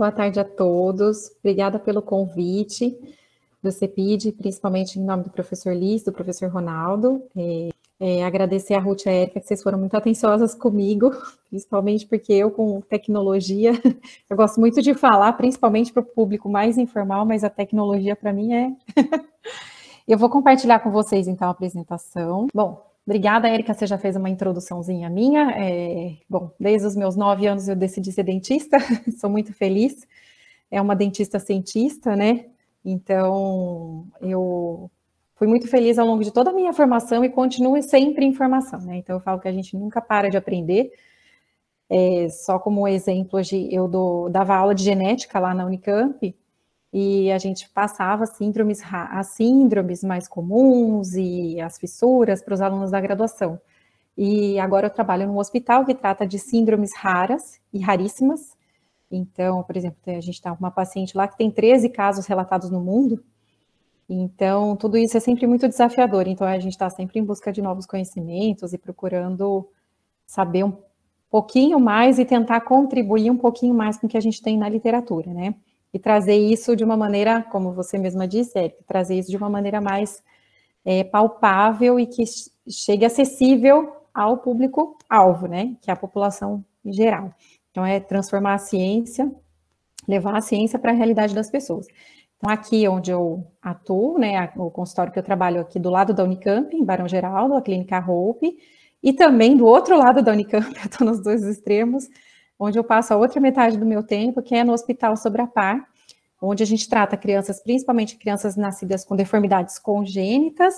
boa tarde a todos. Obrigada pelo convite do CEPID, principalmente em nome do professor Liz, do professor Ronaldo. Agradecer a Ruth e a Érica, que vocês foram muito atenciosas comigo, principalmente porque eu, com tecnologia, eu gosto muito de falar, principalmente para o público mais informal, mas a tecnologia, para mim, é... Eu vou compartilhar com vocês, então, a apresentação. Bom, obrigada, Érica, você já fez uma introduçãozinha minha. Bom, desde os meus 9 anos eu decidi ser dentista, sou muito feliz. É uma dentista cientista, né? Então, eu fui muito feliz ao longo de toda a minha formação e continuo sempre em formação, né? Então, eu falo que a gente nunca para de aprender. Só como exemplo, eu dava aula de genética lá na Unicamp, e a gente passava as síndromes mais comuns e as fissuras para os alunos da graduação. E agora eu trabalho num hospital que trata de síndromes raras e raríssimas. Então, por exemplo, a gente está com uma paciente lá que tem 13 casos relatados no mundo. Então, tudo isso é sempre muito desafiador. Então, a gente está sempre em busca de novos conhecimentos e procurando saber um pouquinho mais e tentar contribuir um pouquinho mais com o que a gente tem na literatura, né? E trazer isso de uma maneira, como você mesma disse, Érica, trazer isso de uma maneira mais palpável e que chegue acessível ao público-alvo, né? Que é a população em geral. Então, é transformar a ciência, levar a ciência para a realidade das pessoas. Então, aqui onde eu atuo, né? O consultório que eu trabalho aqui do lado da Unicamp, em Barão Geraldo, a Clínica Hope, e também do outro lado da Unicamp, eu estou nos dois extremos, onde eu passo a outra metade do meu tempo, que é no Hospital Sobrapar, onde a gente trata crianças, principalmente crianças nascidas com deformidades congênitas,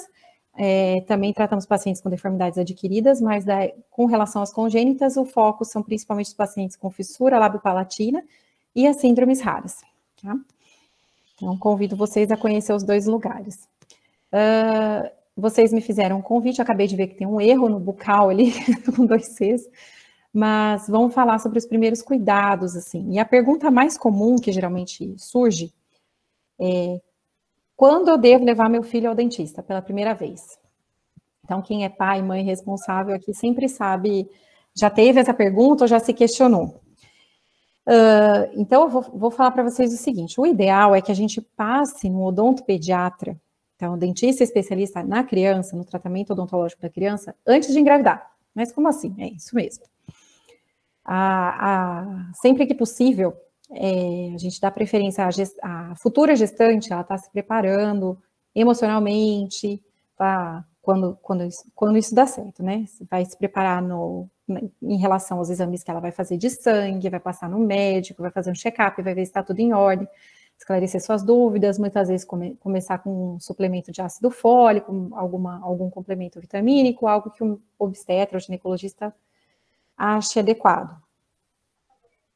também tratamos pacientes com deformidades adquiridas, mas com relação às congênitas, o foco são principalmente os pacientes com fissura lábio-palatina e as síndromes raras, tá? Então, convido vocês a conhecer os dois lugares. Vocês me fizeram um convite, acabei de ver que tem um erro no bucal ali, com 2 Cs, mas vamos falar sobre os primeiros cuidados, assim. E a pergunta mais comum que geralmente surge é: quando eu devo levar meu filho ao dentista pela primeira vez? Então, quem é pai, mãe responsável aqui sempre sabe, já teve essa pergunta ou já se questionou. Então, eu vou falar para vocês o seguinte: o ideal é que a gente passe no odontopediatra, então, dentista especialista na criança, no tratamento odontológico da criança, antes de engravidar. Mas como assim? É isso mesmo. Sempre que possível, a gente dá preferência à futura gestante, ela está se preparando emocionalmente, tá? Quando isso dá certo, né? Vai se preparar em relação aos exames que ela vai fazer de sangue, vai passar no médico, vai fazer um check-up, vai ver se está tudo em ordem, esclarecer suas dúvidas, muitas vezes começar com um suplemento de ácido fólico, algum complemento vitamínico, algo que um obstetra ou ginecologista ache adequado.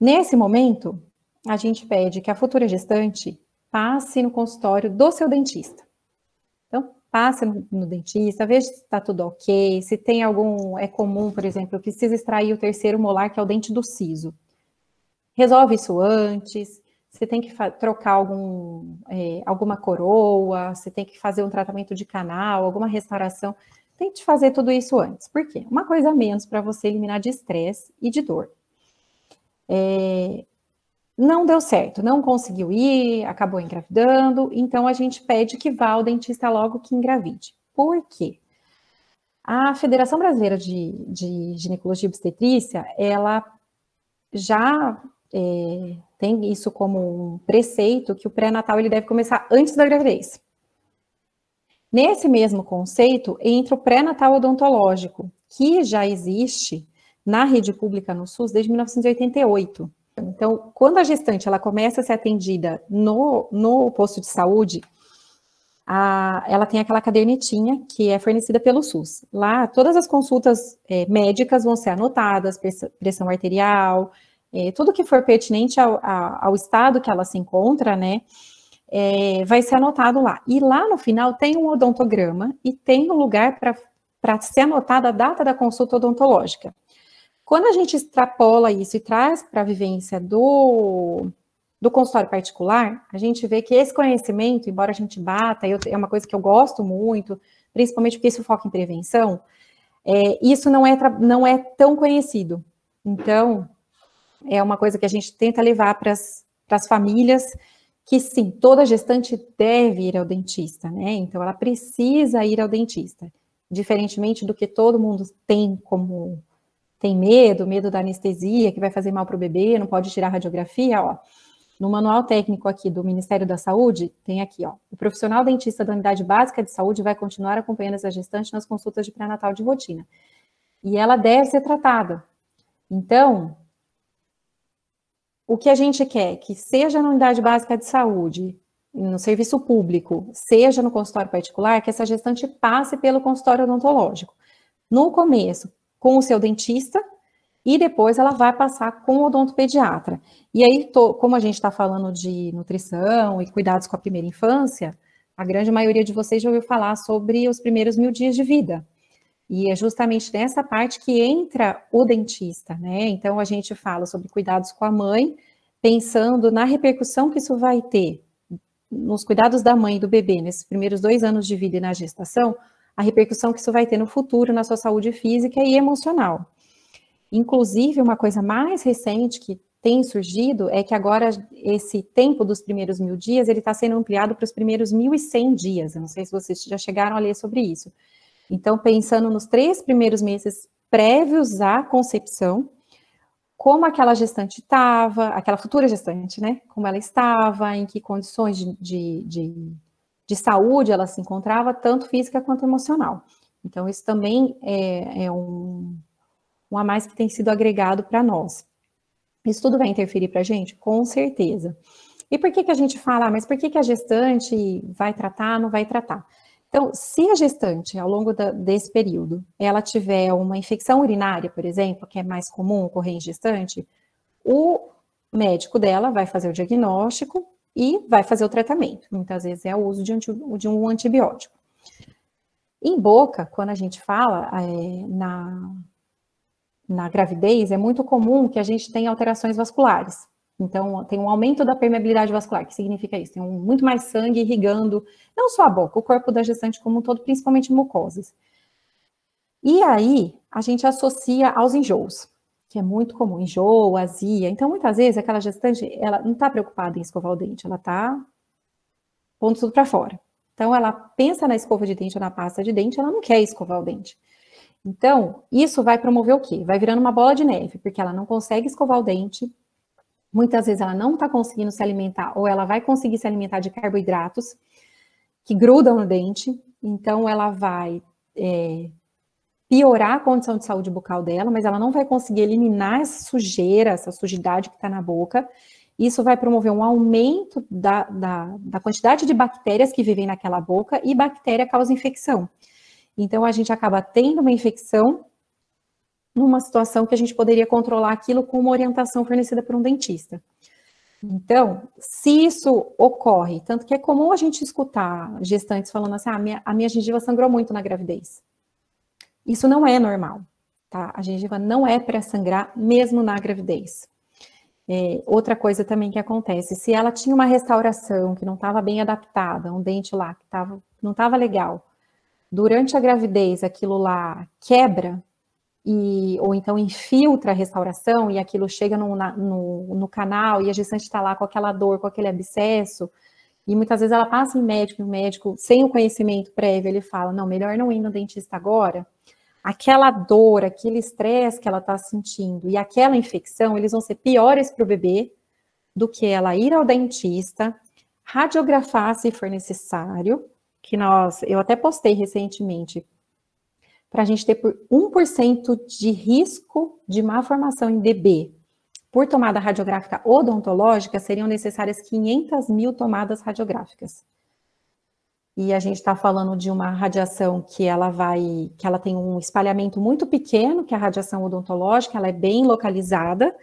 Nesse momento, a gente pede que a futura gestante passe no consultório do seu dentista. Então, passe no dentista, veja se está tudo ok, se tem é comum, por exemplo, eu preciso extrair o terceiro molar, que é o dente do siso. Resolve isso antes, você tem que trocar alguma coroa, você tem que fazer um tratamento de canal, alguma restauração. Tente fazer tudo isso antes. Por quê? Uma coisa a menos para você eliminar de estresse e de dor. Não deu certo, não conseguiu ir, acabou engravidando, então a gente pede que vá ao dentista logo que engravide. Por quê? A Federação Brasileira de Ginecologia e Obstetrícia, ela já tem isso como um preceito, que o pré-natal ele deve começar antes da gravidez. Nesse mesmo conceito, entra o pré-natal odontológico, que já existe na rede pública no SUS desde 1988. Então, quando a gestante ela começa a ser atendida no posto de saúde, ela tem aquela cadernetinha que é fornecida pelo SUS. Lá, todas as consultas médicas vão ser anotadas, pressão arterial, tudo que for pertinente ao estado que ela se encontra, né, vai ser anotado lá. E lá no final tem um odontograma e tem um lugar para ser anotada a data da consulta odontológica. Quando a gente extrapola isso e traz para a vivência do consultório particular, a gente vê que esse conhecimento, embora a gente bata, é uma coisa que eu gosto muito, principalmente porque isso foca em prevenção, isso não é tão conhecido. Então, é uma coisa que a gente tenta levar para as famílias, que sim, toda gestante deve ir ao dentista, né? Então, ela precisa ir ao dentista, diferentemente do que todo mundo tem medo da anestesia, que vai fazer mal para o bebê, não pode tirar radiografia, ó. No manual técnico aqui do Ministério da Saúde, tem aqui, ó, o profissional dentista da unidade básica de saúde vai continuar acompanhando essa gestante nas consultas de pré-natal de rotina. E ela deve ser tratada. Então, o que a gente quer, que seja na unidade básica de saúde, no serviço público, seja no consultório particular, que essa gestante passe pelo consultório odontológico. No começo, com o seu dentista, e depois ela vai passar com o odontopediatra. E aí, como a gente está falando de nutrição e cuidados com a primeira infância, a grande maioria de vocês já ouviu falar sobre os primeiros 1000 dias de vida. E é justamente nessa parte que entra o dentista, né? Então, a gente fala sobre cuidados com a mãe, pensando na repercussão que isso vai ter nos cuidados da mãe e do bebê, nesses primeiros 2 anos de vida e na gestação, a repercussão que isso vai ter no futuro, na sua saúde física e emocional. Inclusive, uma coisa mais recente que tem surgido é que agora esse tempo dos primeiros 1000 dias, ele está sendo ampliado para os primeiros 1100 dias. Eu não sei se vocês já chegaram a ler sobre isso. Então, pensando nos 3 primeiros meses prévios à concepção, como aquela gestante estava, aquela futura gestante, né? Como ela estava, em que condições de saúde ela se encontrava, tanto física quanto emocional. Então, isso também é um a mais que tem sido agregado para nós. Isso tudo vai interferir para a gente? Com certeza. E por que a gente fala, mas por que a gestante vai tratar, não vai tratar? Então, se a gestante, ao longo desse período, ela tiver uma infecção urinária, por exemplo, que é mais comum ocorrer em gestante, o médico dela vai fazer o diagnóstico e vai fazer o tratamento. Muitas vezes é o uso de um antibiótico. Em boca, quando a gente fala na gravidez, é muito comum que a gente tenha alterações vasculares. Então, tem um aumento da permeabilidade vascular. O que significa isso? Tem muito mais sangue irrigando, não só a boca, o corpo da gestante como um todo, principalmente mucosas. E aí, a gente associa aos enjoos, que é muito comum, enjoo, azia. Então, muitas vezes, aquela gestante, ela não está preocupada em escovar o dente, ela está pondo tudo para fora. Então, ela pensa na escova de dente ou na pasta de dente, ela não quer escovar o dente. Então, isso vai promover o quê? Vai virando uma bola de neve, porque ela não consegue escovar o dente, muitas vezes ela não está conseguindo se alimentar, ou ela vai conseguir se alimentar de carboidratos que grudam no dente, então ela vai piorar a condição de saúde bucal dela, mas ela não vai conseguir eliminar essa sujeira, essa sujidade que está na boca. Isso vai promover um aumento da quantidade de bactérias que vivem naquela boca, e bactéria causa infecção. Então, a gente acaba tendo uma infecção numa situação que a gente poderia controlar aquilo com uma orientação fornecida por um dentista. Então, se isso ocorre, tanto que é comum a gente escutar gestantes falando assim, a minha gengiva sangrou muito na gravidez. Isso não é normal, tá? A gengiva não é para sangrar mesmo na gravidez. Outra coisa também que acontece, se ela tinha uma restauração que não estava bem adaptada, um dente lá que não estava legal, durante a gravidez aquilo lá quebra, ou então infiltra a restauração e aquilo chega no canal e a gestante está lá com aquela dor, com aquele abscesso, e muitas vezes ela passa em médico, e o médico, sem o conhecimento prévio, ele fala, não, melhor não ir no dentista agora. Aquela dor, aquele estresse que ela está sentindo e aquela infecção, eles vão ser piores para o bebê do que ela ir ao dentista, radiografar se for necessário, que eu até postei recentemente, para a gente ter por 1% de risco de má formação em DB por tomada radiográfica odontológica, seriam necessárias 500 mil tomadas radiográficas. E a gente está falando de uma radiação que ela tem um espalhamento muito pequeno, que é a radiação odontológica, ela é bem localizada,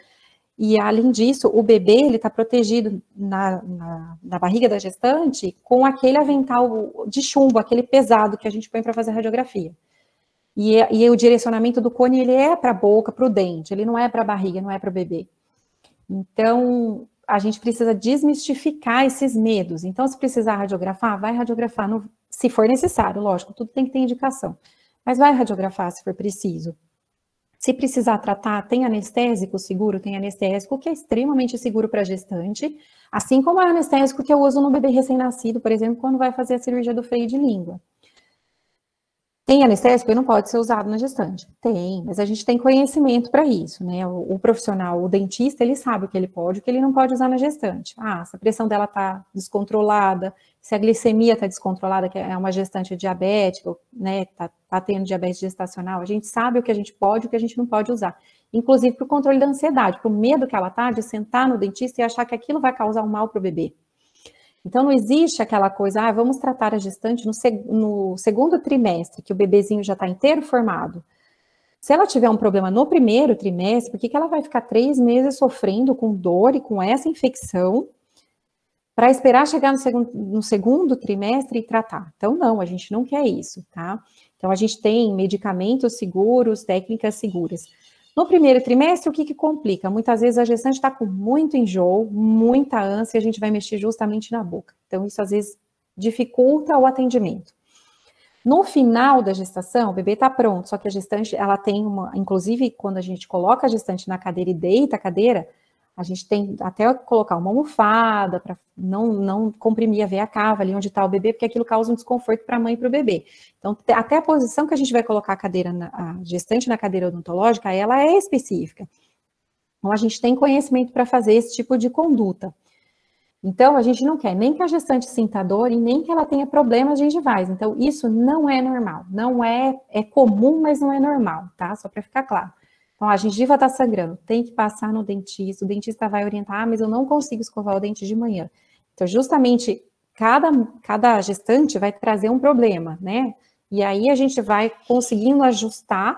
e além disso, o bebê ele está protegido na barriga da gestante com aquele avental de chumbo, aquele pesado que a gente põe para fazer radiografia. E o direcionamento do cone, ele é para a boca, para o dente, ele não é para a barriga, não é para o bebê. Então, a gente precisa desmistificar esses medos. Então, se precisar radiografar, vai radiografar, se for necessário, lógico, tudo tem que ter indicação. Mas vai radiografar se for preciso. Se precisar tratar, tem anestésico seguro? Tem anestésico que é extremamente seguro para gestante, assim como é anestésico que eu uso no bebê recém-nascido, por exemplo, quando vai fazer a cirurgia do freio de língua. Tem anestésico que não pode ser usado na gestante? Tem, mas a gente tem conhecimento para isso, né? O profissional, o dentista, ele sabe o que ele pode e o que ele não pode usar na gestante. Ah, se a pressão dela está descontrolada, se a glicemia está descontrolada, que é uma gestante diabética, né? Tá tendo diabetes gestacional, a gente sabe o que a gente pode e o que a gente não pode usar. Inclusive para o controle da ansiedade, para o medo que ela tá de sentar no dentista e achar que aquilo vai causar um mal para o bebê. Então, não existe aquela coisa, vamos tratar a gestante no segundo trimestre, que o bebezinho já está inteiro formado. Se ela tiver um problema no primeiro trimestre, por que ela vai ficar 3 meses sofrendo com dor e com essa infecção para esperar chegar no segundo trimestre e tratar? Então, não, a gente não quer isso, tá? Então, a gente tem medicamentos seguros, técnicas seguras. No primeiro trimestre, o que complica? Muitas vezes a gestante está com muito enjoo, muita ânsia, a gente vai mexer justamente na boca. Então, isso às vezes dificulta o atendimento. No final da gestação, o bebê está pronto, só que a gestante, ela tem inclusive, quando a gente coloca a gestante na cadeira e deita a cadeira, a gente tem até colocar uma almofada para não comprimir a veia cava ali onde está o bebê, porque aquilo causa um desconforto para a mãe e para o bebê. Então, até a posição que a gente vai colocar a gestante na cadeira odontológica, ela é específica. Então, a gente tem conhecimento para fazer esse tipo de conduta. Então, a gente não quer nem que a gestante sinta dor e nem que ela tenha problemas gengivais. Então, isso não é normal. Não é comum, mas não é normal, tá? Só para ficar claro. Então, a gengiva está sangrando, tem que passar no dentista, o dentista vai orientar, mas eu não consigo escovar o dente de manhã. Então, justamente, cada gestante vai trazer um problema, né? E aí a gente vai conseguindo ajustar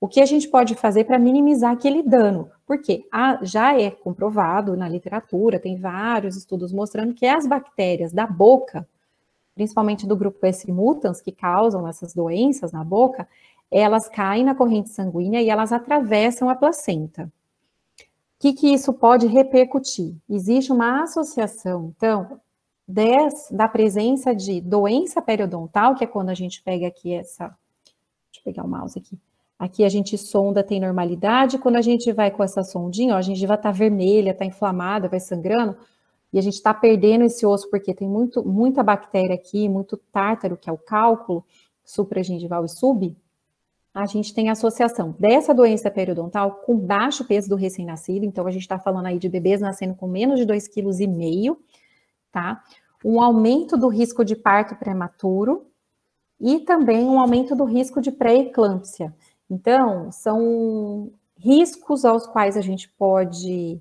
o que a gente pode fazer para minimizar aquele dano. Porque já é comprovado na literatura, tem vários estudos mostrando que as bactérias da boca, principalmente do grupo S. mutans, que causam essas doenças na boca, elas caem na corrente sanguínea e elas atravessam a placenta. O que isso pode repercutir? Existe uma associação, então, da presença de doença periodontal, que é quando a gente pega aqui deixa eu pegar o mouse aqui. Aqui a gente sonda, tem normalidade, quando a gente vai com essa sondinha, a gengiva tá vermelha, tá inflamada, vai sangrando, e a gente tá perdendo esse osso, porque tem muita bactéria aqui, muito tártaro, que é o cálculo, supragengival e sub, a gente tem associação dessa doença periodontal com baixo peso do recém-nascido, então a gente está falando aí de bebês nascendo com menos de 2,5 kg, tá? Um aumento do risco de parto prematuro e também um aumento do risco de pré-eclâmpsia. Então, são riscos aos quais a gente pode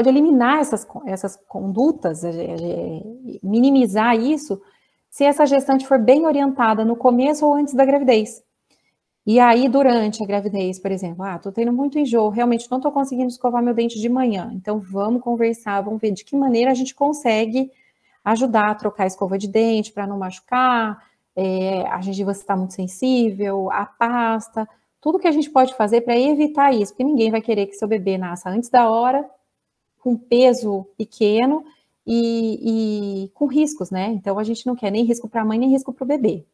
eliminar essas condutas, minimizar isso, se essa gestante for bem orientada no começo ou antes da gravidez. E aí, durante a gravidez, por exemplo, tô tendo muito enjoo, realmente não tô conseguindo escovar meu dente de manhã, então vamos conversar, vamos ver de que maneira a gente consegue ajudar a trocar a escova de dente para não machucar, a gengiva está muito sensível, a pasta, tudo que a gente pode fazer para evitar isso, porque ninguém vai querer que seu bebê nasça antes da hora, com peso pequeno e com riscos, né? Então, a gente não quer nem risco para a mãe, nem risco para o bebê.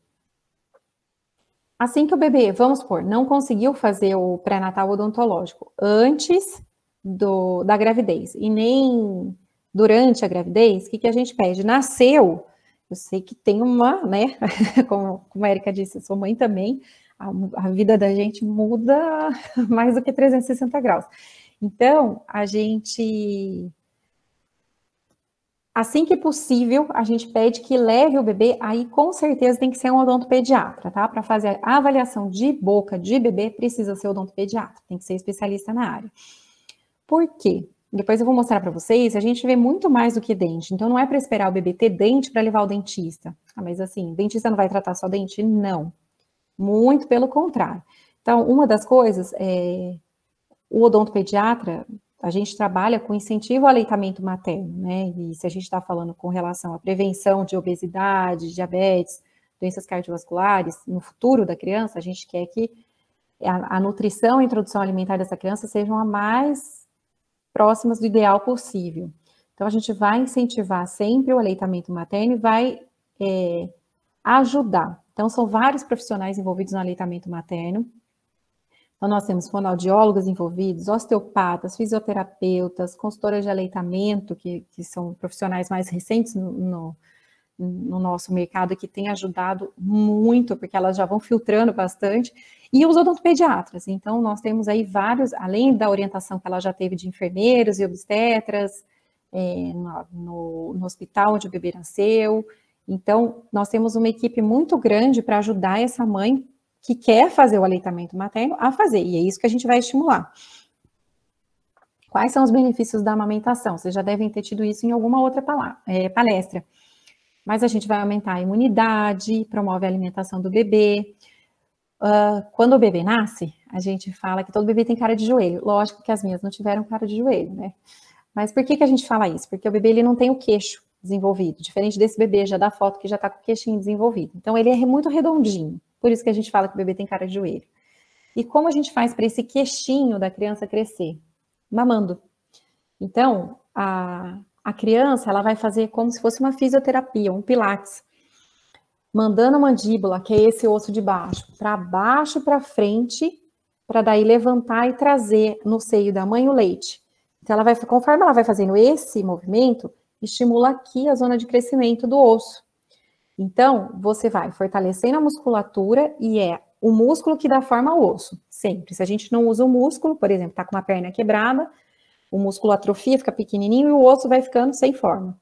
Assim que o bebê, vamos supor, não conseguiu fazer o pré-natal odontológico antes da gravidez e nem durante a gravidez, o que a gente pede? Nasceu, eu sei que tem uma, né, como a Erika disse, eu sou mãe também, a vida da gente muda mais do que 360 graus. Então, a gente, assim que possível, a gente pede que leve o bebê, aí com certeza tem que ser um odontopediatra, tá? Para fazer a avaliação de boca de bebê, precisa ser odontopediatra, tem que ser especialista na área. Por quê? Depois eu vou mostrar para vocês, a gente vê muito mais do que dente, então não é para esperar o bebê ter dente para levar o dentista. Mas assim, o dentista não vai tratar só dente? Não. Muito pelo contrário. Então, uma das coisas é o odontopediatra, a gente trabalha com incentivo ao aleitamento materno, né? E se a gente está falando com relação à prevenção de obesidade, diabetes, doenças cardiovasculares, no futuro da criança, a gente quer que a nutrição e a introdução alimentar dessa criança sejam a mais próximas do ideal possível. Então, a gente vai incentivar sempre o aleitamento materno e vai ajudar. Então, são vários profissionais envolvidos no aleitamento materno. Então, nós temos fonoaudiólogos envolvidos, osteopatas, fisioterapeutas, consultoras de aleitamento, que são profissionais mais recentes no nosso mercado, que têm ajudado muito, porque elas já vão filtrando bastante, e os odontopediatras. Então, nós temos aí vários, além da orientação que ela já teve de enfermeiros e obstetras, no hospital onde o bebê nasceu. Então, nós temos uma equipe muito grande para ajudar essa mãe que quer fazer o aleitamento materno a fazer, e é isso que a gente vai estimular. Quais são os benefícios da amamentação? Vocês já devem ter tido isso em alguma outra palestra. Mas a gente vai aumentar a imunidade, promove a alimentação do bebê. Quando o bebê nasce, a gente fala que todo bebê tem cara de joelho. Lógico que as minhas não tiveram cara de joelho, né? Mas por que a gente fala isso? Porque o bebê ele não tem o queixo desenvolvido, diferente desse bebê já da foto que já está com o queixinho desenvolvido. Então ele é muito redondinho, por isso que a gente fala que o bebê tem cara de joelho. E como a gente faz para esse queixinho da criança crescer? Mamando. Então, a criança, ela vai fazer como se fosse uma fisioterapia, um pilates, mandando a mandíbula, que é esse osso de baixo para frente, para daí levantar e trazer no seio da mãe o leite. Então, conforme ela vai fazendo esse movimento, estimula aqui a zona de crescimento do osso. Então, você vai fortalecendo a musculatura e é o músculo que dá forma ao osso, sempre. Se a gente não usa o músculo, por exemplo, tá com uma perna quebrada, o músculo atrofia, fica pequenininho e o osso vai ficando sem forma.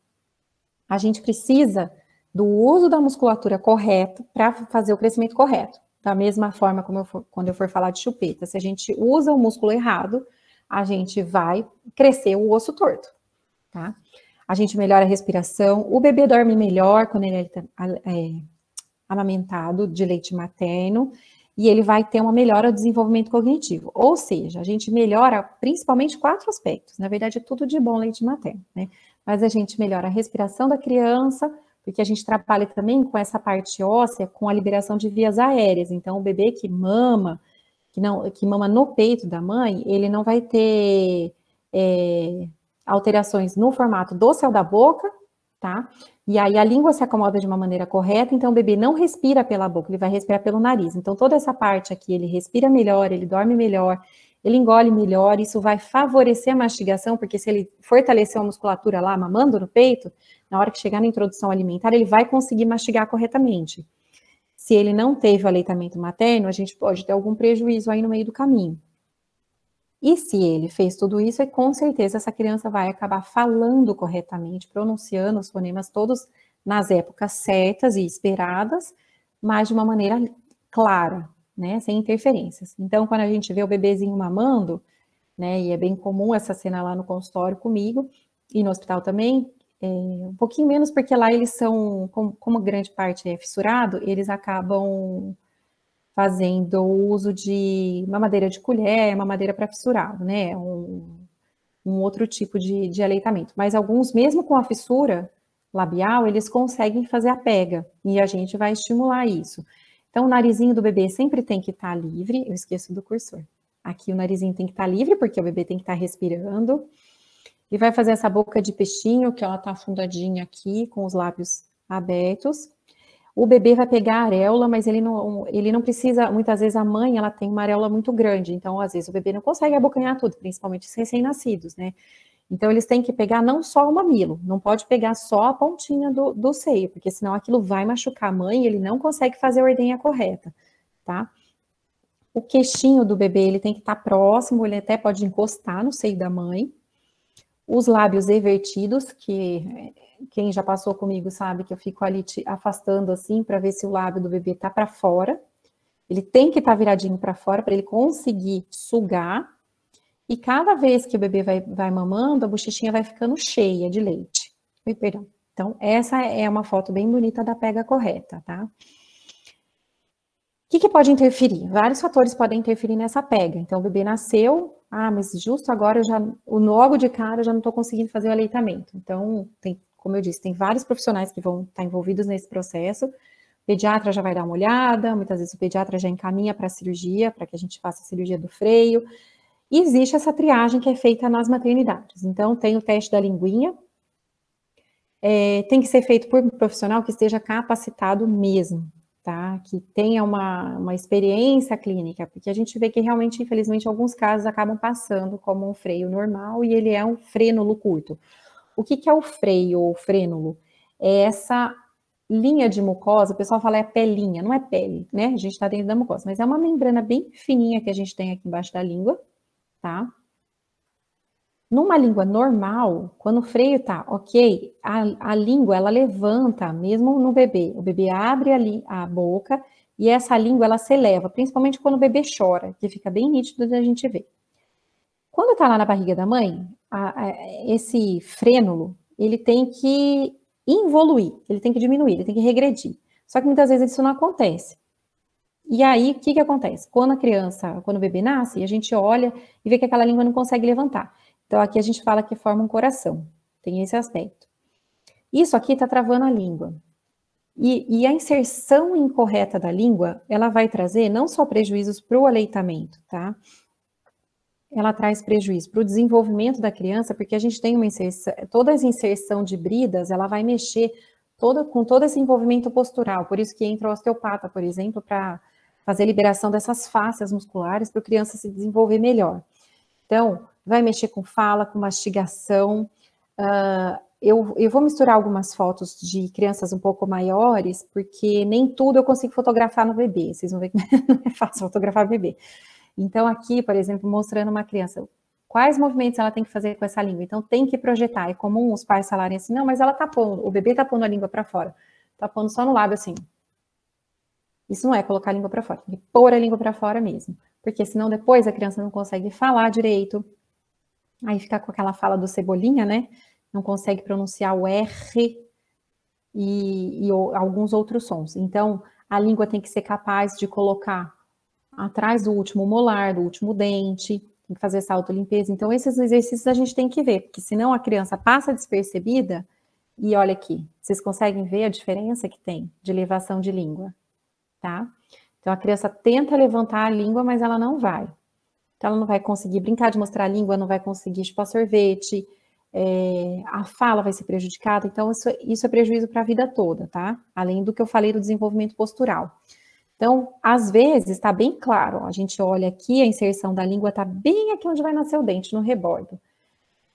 A gente precisa do uso da musculatura correta para fazer o crescimento correto. Da mesma forma como quando eu for falar de chupeta, se a gente usa o músculo errado, a gente vai crescer o osso torto, tá? A gente melhora a respiração, o bebê dorme melhor quando ele é amamentado de leite materno, e ele vai ter uma melhora do desenvolvimento cognitivo. Ou seja, a gente melhora principalmente 4 aspectos. Na verdade, é tudo de bom leite materno, né? Mas a gente melhora a respiração da criança, porque a gente trabalha também com essa parte óssea, com a liberação de vias aéreas. Então, o bebê que mama no peito da mãe, ele não vai ter alterações no formato do céu da boca, tá? E aí a língua se acomoda de uma maneira correta, então o bebê não respira pela boca, ele vai respirar pelo nariz. Então toda essa parte aqui, ele respira melhor, ele dorme melhor, ele engole melhor, isso vai favorecer a mastigação, porque se ele fortalecer a musculatura lá, mamando no peito, na hora que chegar na introdução alimentar, ele vai conseguir mastigar corretamente. Se ele não teve o aleitamento materno, a gente pode ter algum prejuízo aí no meio do caminho. E se ele fez tudo isso, com certeza essa criança vai acabar falando corretamente, pronunciando os fonemas todos nas épocas certas e esperadas, mas de uma maneira clara, né, sem interferências. Então, quando a gente vê o bebezinho mamando, né, e é bem comum essa cena lá no consultório comigo, e no hospital também, um pouquinho menos porque lá eles são, como grande parte é fissurado, eles acabam fazendo uso de mamadeira de colher, mamadeira para fissurado, né? Um outro tipo de aleitamento. Mas alguns, mesmo com a fissura labial, eles conseguem fazer a pega, e a gente vai estimular isso. Então, o narizinho do bebê sempre tem que estar livre, eu esqueço do cursor. Aqui o narizinho tem que estar livre, porque o bebê tem que estar respirando. E vai fazer essa boca de peixinho, que ela está afundadinha aqui, com os lábios abertos. O bebê vai pegar a areola, mas ele não precisa, muitas vezes a mãe, ela tem uma areola muito grande, então às vezes o bebê não consegue abocanhar tudo, principalmente os recém-nascidos, né? Então eles têm que pegar não só o mamilo, não pode pegar só a pontinha do seio, porque senão aquilo vai machucar a mãe e ele não consegue fazer a ordenha correta, tá? O queixinho do bebê, ele tem que estar próximo, ele até pode encostar no seio da mãe. Os lábios evertidos, que quem já passou comigo sabe que eu fico ali afastando assim para ver se o lábio do bebê tá para fora. Ele tem que estar viradinho para fora para ele conseguir sugar. E cada vez que o bebê vai mamando, a bochechinha vai ficando cheia de leite. Oi, perdão. Então, essa é uma foto bem bonita da pega correta, tá? O que pode interferir? Vários fatores podem interferir nessa pega. Então, o bebê nasceu, mas justo agora, logo de cara, eu já não estou conseguindo fazer o aleitamento. Então, como eu disse, tem vários profissionais que vão estar envolvidos nesse processo. O pediatra já vai dar uma olhada, muitas vezes o pediatra já encaminha para a cirurgia, para que a gente faça a cirurgia do freio. E existe essa triagem que é feita nas maternidades. Então, tem o teste da linguinha, tem que ser feito por um profissional que esteja capacitado mesmo. tá? Que tenha uma experiência clínica, porque a gente vê que realmente, infelizmente, alguns casos acabam passando como um freio normal e ele é um frênulo curto. O que é o freio ou frênulo? É essa linha de mucosa, o pessoal fala é pelinha, não é pele, né? A gente está dentro da mucosa, mas é uma membrana bem fininha que a gente tem aqui embaixo da língua, tá? Numa língua normal, quando o freio tá ok, a língua ela levanta, mesmo no bebê. O bebê abre a boca e essa língua ela se eleva, principalmente quando o bebê chora, que fica bem nítido da gente ver. Quando tá lá na barriga da mãe, esse frênulo, ele tem que involuir, ele tem que diminuir, ele tem que regredir. Só que muitas vezes isso não acontece. E aí, o que que acontece? Quando o bebê nasce, a gente olha e vê que aquela língua não consegue levantar. Então, aqui a gente fala que forma um coração. Tem esse aspecto. Isso aqui está travando a língua. E a inserção incorreta da língua, ela vai trazer não só prejuízos para o aleitamento, tá? Ela traz prejuízo para o desenvolvimento da criança, porque a gente tem uma inserção, toda essa inserção de bridas, ela vai mexer com todo esse envolvimento postural, por isso que entra o osteopata, por exemplo, para fazer a liberação dessas fáscias musculares para a criança se desenvolver melhor. Então, vai mexer com fala, com mastigação. Eu vou misturar algumas fotos de crianças um pouco maiores, porque nem tudo eu consigo fotografar no bebê, vocês vão ver que não é fácil fotografar bebê. Então, aqui, por exemplo, mostrando uma criança, quais movimentos ela tem que fazer com essa língua. Então, tem que projetar. É comum os pais falarem assim, não, mas ela tá pondo, o bebê tá pondo a língua para fora. Tá pondo só no lábio, assim. Isso não é colocar a língua para fora, tem que pôr a língua para fora mesmo. Porque senão depois a criança não consegue falar direito. Aí fica com aquela fala do cebolinha, né? Não consegue pronunciar o R e alguns outros sons. Então, a língua tem que ser capaz de colocar atrás do último molar, do último dente, tem que fazer essa autolimpeza. Então, esses exercícios a gente tem que ver, porque senão a criança passa despercebida, e olha aqui, vocês conseguem ver a diferença que tem de elevação de língua, tá? Então, a criança tenta levantar a língua, mas ela não vai. Então, ela não vai conseguir brincar de mostrar a língua, não vai conseguir chupar sorvete, a fala vai ser prejudicada. Então, isso é prejuízo para a vida toda, tá? Além do que eu falei do desenvolvimento postural. Então, às vezes, está bem claro, a gente olha aqui, a inserção da língua está bem aqui onde vai nascer o dente, no rebordo.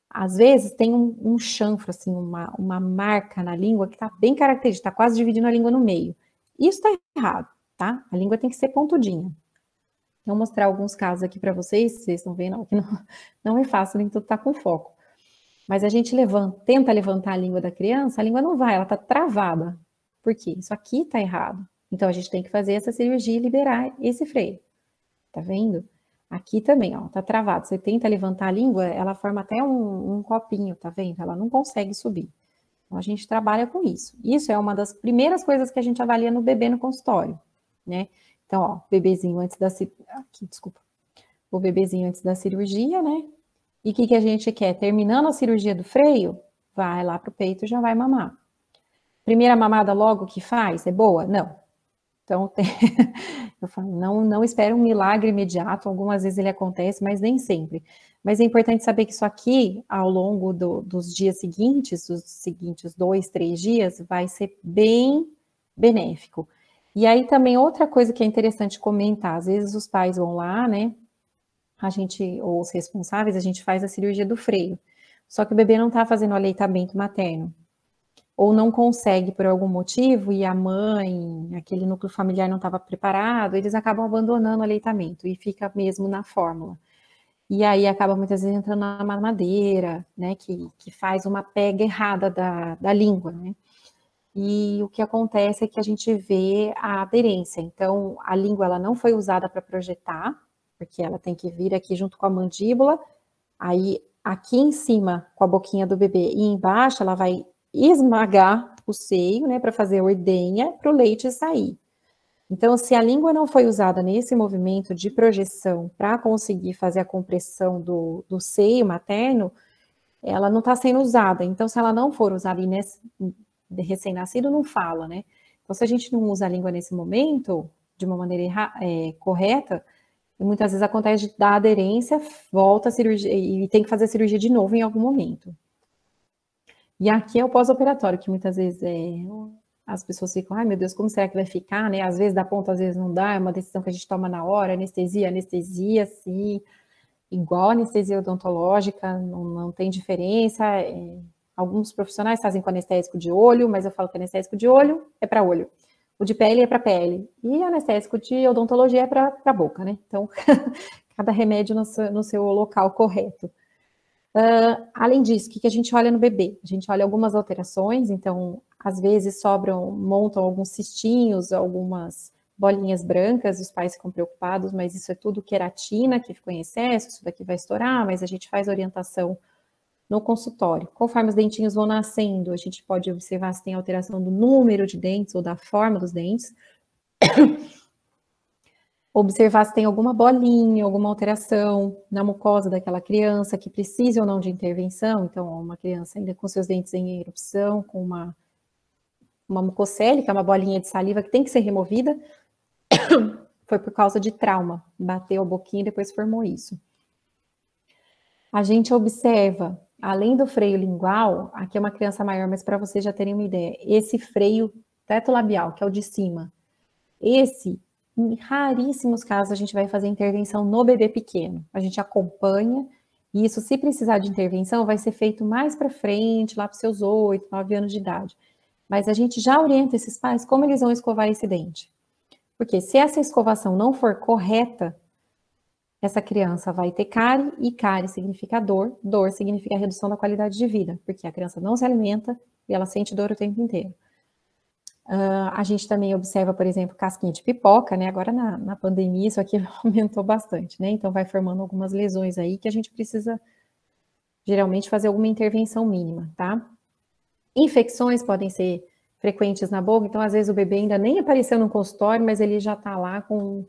Às vezes, tem um chanfro, assim, uma marca na língua que está bem característica, está quase dividindo a língua no meio. Isso está errado, tá? A língua tem que ser pontudinha. Vou mostrar alguns casos aqui para vocês estão vendo, que não é fácil, nem tudo está com foco. Mas a gente tenta levantar a língua da criança, a língua não vai, ela está travada. Por quê? Isso aqui está errado. Então, a gente tem que fazer essa cirurgia e liberar esse freio. Tá vendo? Aqui também, ó, tá travado. Você tenta levantar a língua, ela forma até um copinho, tá vendo? Ela não consegue subir. Então, a gente trabalha com isso. Isso é uma das primeiras coisas que a gente avalia no bebê no consultório, né? Então, ó, bebezinho antes da o bebezinho antes da cirurgia, né? E o que a gente quer? Terminando a cirurgia do freio, vai lá pro peito e já vai mamar. Primeira mamada logo que faz, é boa? Não. Então, eu falo, não espere um milagre imediato, algumas vezes ele acontece, mas nem sempre. Mas é importante saber que isso aqui, ao longo dos dias seguintes, os seguintes 2, 3 dias, vai ser bem benéfico. E aí também outra coisa que é interessante comentar, às vezes os pais vão lá, né, ou os responsáveis, a gente faz a cirurgia do freio, só que o bebê não está fazendo o aleitamento materno, ou não consegue por algum motivo, e a mãe, aquele núcleo familiar não estava preparado, eles acabam abandonando o aleitamento, e fica mesmo na fórmula. E aí acaba muitas vezes entrando na mamadeira, né, que faz uma pega errada da língua, né. E o que acontece é que a gente vê a aderência. Então, a língua ela não foi usada para projetar, porque ela tem que vir aqui junto com a mandíbula, aí aqui em cima com a boquinha do bebê e embaixo ela vai esmagar o seio, né, para fazer a ordenha para o leite sair. Então, se a língua não foi usada nesse movimento de projeção para conseguir fazer a compressão do seio materno, ela não está sendo usada. Então, se ela não for usada e recém-nascido não fala, né? Então, se a gente não usa a língua nesse momento, de uma maneira correta, muitas vezes acontece de dar aderência, volta a cirurgia e tem que fazer a cirurgia de novo em algum momento. E aqui é o pós-operatório, que muitas vezes as pessoas ficam, ai meu Deus, como será que vai ficar, né? Às vezes dá ponto, às vezes não dá, é uma decisão que a gente toma na hora, anestesia, sim, igual anestesia odontológica, não tem diferença. Alguns profissionais fazem com anestésico de olho, mas eu falo que anestésico de olho é para olho. O de pele é para pele. E anestésico de odontologia é para boca, né? Então, cada remédio no seu local correto. Além disso, o que a gente olha no bebê? A gente olha algumas alterações, então, às vezes montam alguns cistinhos, algumas bolinhas brancas, os pais ficam preocupados, mas isso é tudo queratina que ficou em excesso, isso daqui vai estourar, mas a gente faz orientação no consultório. Conforme os dentinhos vão nascendo, a gente pode observar se tem alteração do número de dentes ou da forma dos dentes. Observar se tem alguma bolinha, alguma alteração na mucosa daquela criança que precise ou não de intervenção. Então, uma criança ainda com seus dentes em erupção, com uma mucocele, que é uma bolinha de saliva que tem que ser removida, foi por causa de trauma. Bateu a boquinha e depois formou isso. A gente observa, além do freio lingual, aqui é uma criança maior, mas para vocês já terem uma ideia, esse freio teto-labial, que é o de cima, esse, em raríssimos casos, a gente vai fazer intervenção no bebê pequeno. A gente acompanha, e isso, se precisar de intervenção, vai ser feito mais para frente, lá para os seus 8, 9 anos de idade. Mas a gente já orienta esses pais como eles vão escovar esse dente. Porque se essa escovação não for correta, essa criança vai ter cárie, e cárie significa dor, dor significa redução da qualidade de vida, porque a criança não se alimenta e ela sente dor o tempo inteiro. A gente também observa, por exemplo, casquinha de pipoca, né? Agora na pandemia isso aqui aumentou bastante, né? Então vai formando algumas lesões aí que a gente precisa geralmente fazer alguma intervenção mínima, tá? Infecções podem ser frequentes na boca, então às vezes o bebê ainda nem apareceu no consultório, mas ele já tá lá com,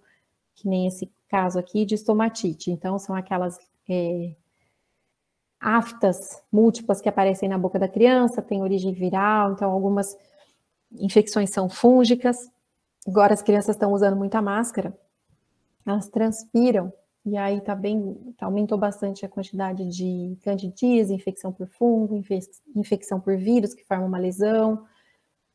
que nem esse caso aqui, de estomatite. Então são aquelas aftas múltiplas que aparecem na boca da criança, tem origem viral, então algumas infecções são fúngicas. Agora as crianças estão usando muita máscara, elas transpiram, e aí aumentou bastante a quantidade de candidíase, infecção por fungo, infecção por vírus, que forma uma lesão,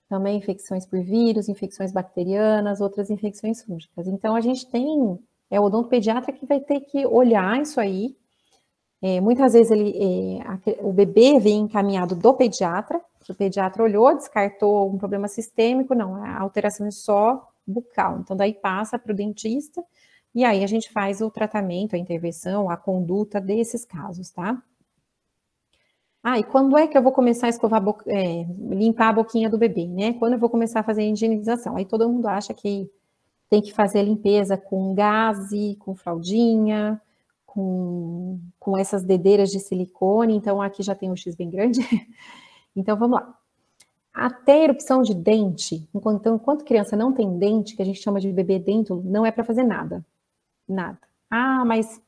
também infecções por vírus, infecções bacterianas, outras infecções fúngicas. Então a gente tem, o odontopediatra que vai ter que olhar isso aí. Muitas vezes o bebê vem encaminhado do pediatra, o pediatra olhou, descartou um problema sistêmico, não, a alteração é só bucal, então daí passa para o dentista, e aí a gente faz o tratamento, a intervenção, a conduta desses casos, tá? E quando é que eu vou começar a escovar, limpar a boquinha do bebê, né? Quando eu vou começar a fazer a higienização? Aí todo mundo acha que tem que fazer a limpeza com gaze, com fraldinha, com essas dedeiras de silicone, então aqui já tem um X bem grande. Então vamos lá. Até erupção de dente, enquanto criança não tem dente, que a gente chama de bebê dêntulo, não é para fazer nada. Nada. Mas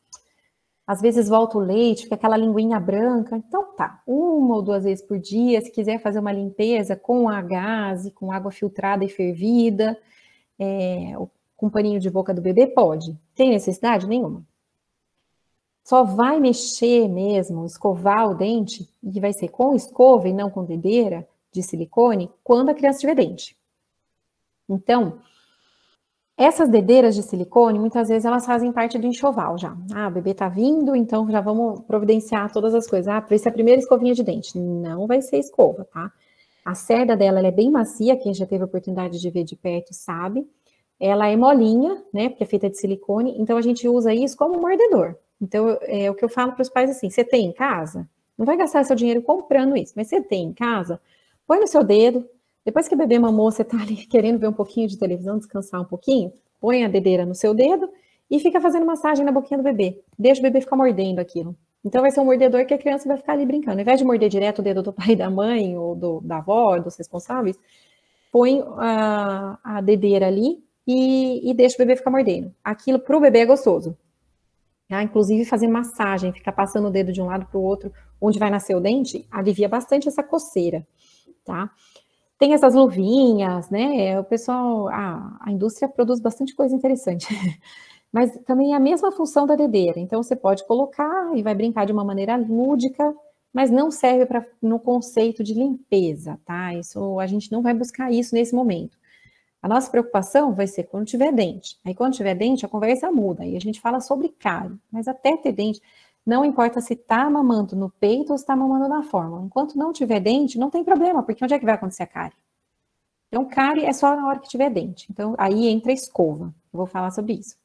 às vezes volta o leite, fica aquela linguinha branca. Então tá, 1 ou 2 vezes por dia, se quiser fazer uma limpeza com a gaze, com água filtrada e fervida, com paninho de boca do bebê, pode. Tem necessidade? Nenhuma. Só vai mexer mesmo, escovar o dente, e vai ser com escova e não com dedeira de silicone, quando a criança tiver dente. Então, essas dedeiras de silicone, muitas vezes elas fazem parte do enxoval já. O bebê tá vindo, então já vamos providenciar todas as coisas. Para isso é a primeira escovinha de dente. Não vai ser escova, tá? A cerda dela, ela é bem macia, quem já teve a oportunidade de ver de perto sabe. Ela é molinha, né, porque é feita de silicone, então a gente usa isso como um mordedor. Então, o que eu falo para os pais assim, você tem em casa? Não vai gastar seu dinheiro comprando isso, mas você tem em casa? Põe no seu dedo, depois que o bebê mamou, você tá ali querendo ver um pouquinho de televisão, descansar um pouquinho, põe a dedeira no seu dedo e fica fazendo massagem na boquinha do bebê. Deixa o bebê ficar mordendo aquilo. Então vai ser um mordedor que a criança vai ficar ali brincando. Ao invés de morder direto o dedo do pai e da mãe, ou da avó, dos responsáveis, põe a dedeira ali e deixa o bebê ficar mordendo. Aquilo para o bebê é gostoso. Inclusive fazer massagem, ficar passando o dedo de um lado para o outro, onde vai nascer o dente, alivia bastante essa coceira, tá? Tem essas luvinhas, né? O pessoal, a indústria produz bastante coisa interessante. Mas também é a mesma função da dedeira. Então, você pode colocar e vai brincar de uma maneira lúdica, mas não serve no conceito de limpeza, tá? Isso, a gente não vai buscar isso nesse momento. A nossa preocupação vai ser quando tiver dente. Aí, quando tiver dente, a conversa muda. Aí a gente fala sobre cárie. Mas até ter dente, não importa se tá mamando no peito ou se tá mamando na fórmula. Enquanto não tiver dente, não tem problema, porque onde é que vai acontecer a cárie? Então, cárie é só na hora que tiver dente. Então, aí entra a escova. Eu vou falar sobre isso.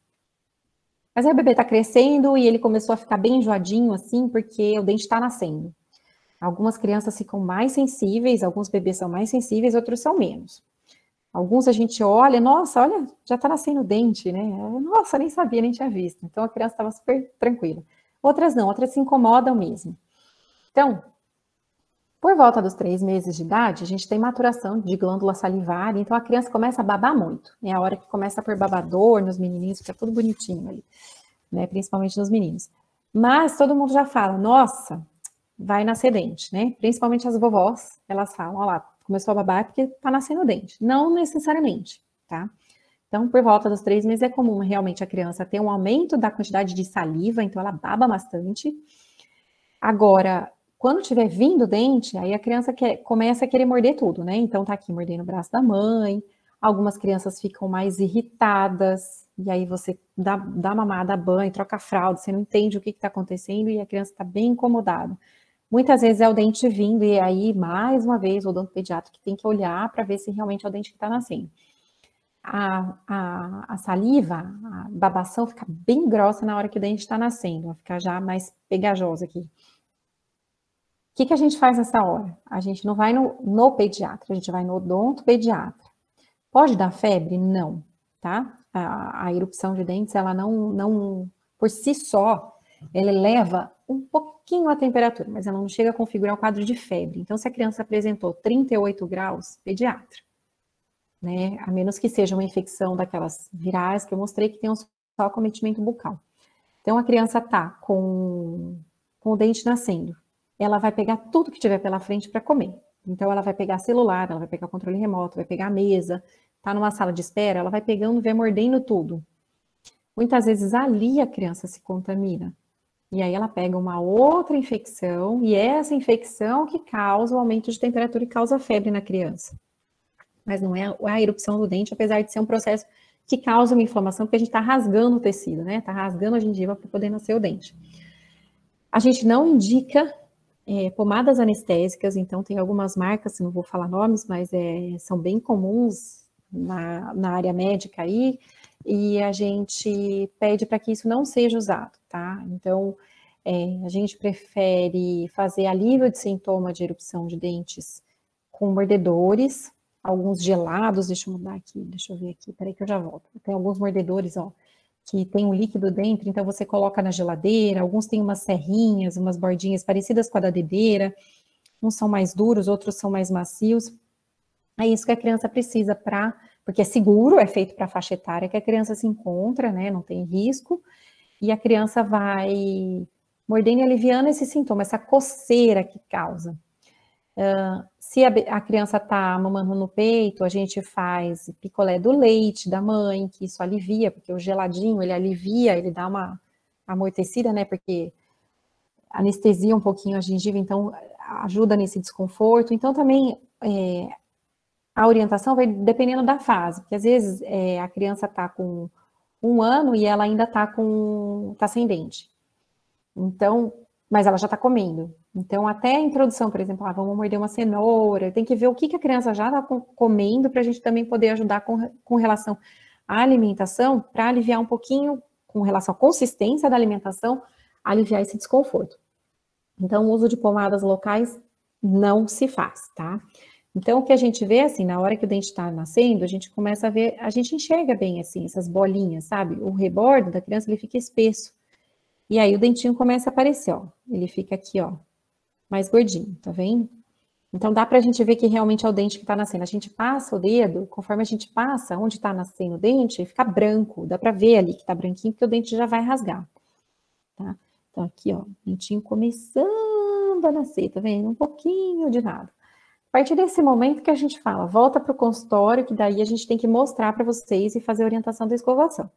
Mas aí o bebê tá crescendo e ele começou a ficar bem enjoadinho, assim, porque o dente tá nascendo. Algumas crianças ficam mais sensíveis, alguns bebês são mais sensíveis, outros são menos. Alguns a gente olha, nossa, olha, já tá nascendo dente, né? Nossa, nem sabia, nem tinha visto. Então a criança estava super tranquila. Outras não, outras se incomodam mesmo. Então, por volta dos 3 meses de idade, a gente tem maturação de glândula salivar, então a criança começa a babar muito. É a hora que começa a pôr babador nos menininhos, fica tudo bonitinho ali, né? Principalmente nos meninos. Mas todo mundo já fala, nossa, vai nascer dente, né? Principalmente as vovós, elas falam, olha lá, começou a babar porque tá nascendo dente. Não necessariamente, tá? Então, por volta dos 3 meses é comum realmente a criança ter um aumento da quantidade de saliva, então ela baba bastante. Agora, quando tiver vindo dente, aí a criança começa a querer morder tudo, né? Então tá aqui mordendo o braço da mãe, algumas crianças ficam mais irritadas, e aí você dá mamada, dá banho, troca a fralda, você não entende o que está acontecendo e a criança está bem incomodada. Muitas vezes é o dente vindo, e aí, mais uma vez, o odontopediatra que tem que olhar para ver se realmente é o dente que está nascendo. A saliva, a babação fica bem grossa na hora que o dente está nascendo, vai ficar já mais pegajosa aqui. O que a gente faz nessa hora? A gente não vai no pediatra, a gente vai no odontopediatra. Pode dar febre? Não, tá? A erupção de dentes, ela não por si só, ela eleva um pouquinho a temperatura, mas ela não chega a configurar o quadro de febre. Então, se a criança apresentou 38 graus, pediatra, né? A menos que seja uma infecção daquelas virais que eu mostrei que tem só acometimento bucal. Então, a criança tá com o dente nascendo. Ela vai pegar tudo que tiver pela frente para comer. Então, ela vai pegar celular, ela vai pegar controle remoto, vai pegar a mesa, tá numa sala de espera, ela vai pegando, vai mordendo tudo. Muitas vezes ali a criança se contamina. E aí ela pega uma outra infecção, e é essa infecção que causa o aumento de temperatura e causa febre na criança. Mas não é a erupção do dente, apesar de ser um processo que causa uma inflamação, porque a gente está rasgando o tecido, né? Está rasgando a gengiva para poder nascer o dente. A gente não indica pomadas anestésicas, então tem algumas marcas, não vou falar nomes, mas são bem comuns na área médica aí, e a gente pede para que isso não seja usado, tá? Então, a gente prefere fazer alívio de sintoma de erupção de dentes com mordedores, alguns gelados, deixa eu mudar aqui, deixa eu ver aqui, peraí que eu já volto. Tem alguns mordedores, ó, que tem um líquido dentro, então você coloca na geladeira, alguns têm umas serrinhas, umas bordinhas parecidas com a da dedeira, uns são mais duros, outros são mais macios. É isso que a criança precisa porque é seguro, é feito para a faixa etária que a criança se encontra, né, não tem risco, e a criança vai mordendo e aliviando esse sintoma, essa coceira que causa. Se a criança está mamando no peito, a gente faz picolé do leite da mãe, que isso alivia, porque o geladinho, ele alivia, ele dá uma amortecida, né, porque anestesia um pouquinho a gengiva, então ajuda nesse desconforto. Então também a orientação vai dependendo da fase, porque às vezes a criança está com 1 ano e ela ainda tá sem dente. Então, mas ela já está comendo. Então, até a introdução, por exemplo, vamos morder uma cenoura, tem que ver o que a criança já está comendo para a gente também poder ajudar com relação à alimentação, para aliviar um pouquinho, com relação à consistência da alimentação, aliviar esse desconforto. Então, o uso de pomadas locais não se faz, tá? Então, o que a gente vê, assim, na hora que o dente está nascendo, a gente começa a ver, a gente enxerga bem, assim, essas bolinhas, sabe? O rebordo da criança, ele fica espesso. E aí o dentinho começa a aparecer, ó. Ele fica aqui, ó, mais gordinho, tá vendo? Então dá pra gente ver que realmente é o dente que tá nascendo. A gente passa o dedo, conforme a gente passa onde tá nascendo o dente, fica branco. Dá pra ver ali que tá branquinho, porque o dente já vai rasgar, tá? Então aqui, ó, dentinho começando a nascer, tá vendo? Um pouquinho de nada. A partir desse momento que a gente fala, volta pro consultório, que daí a gente tem que mostrar pra vocês e fazer a orientação da escovação.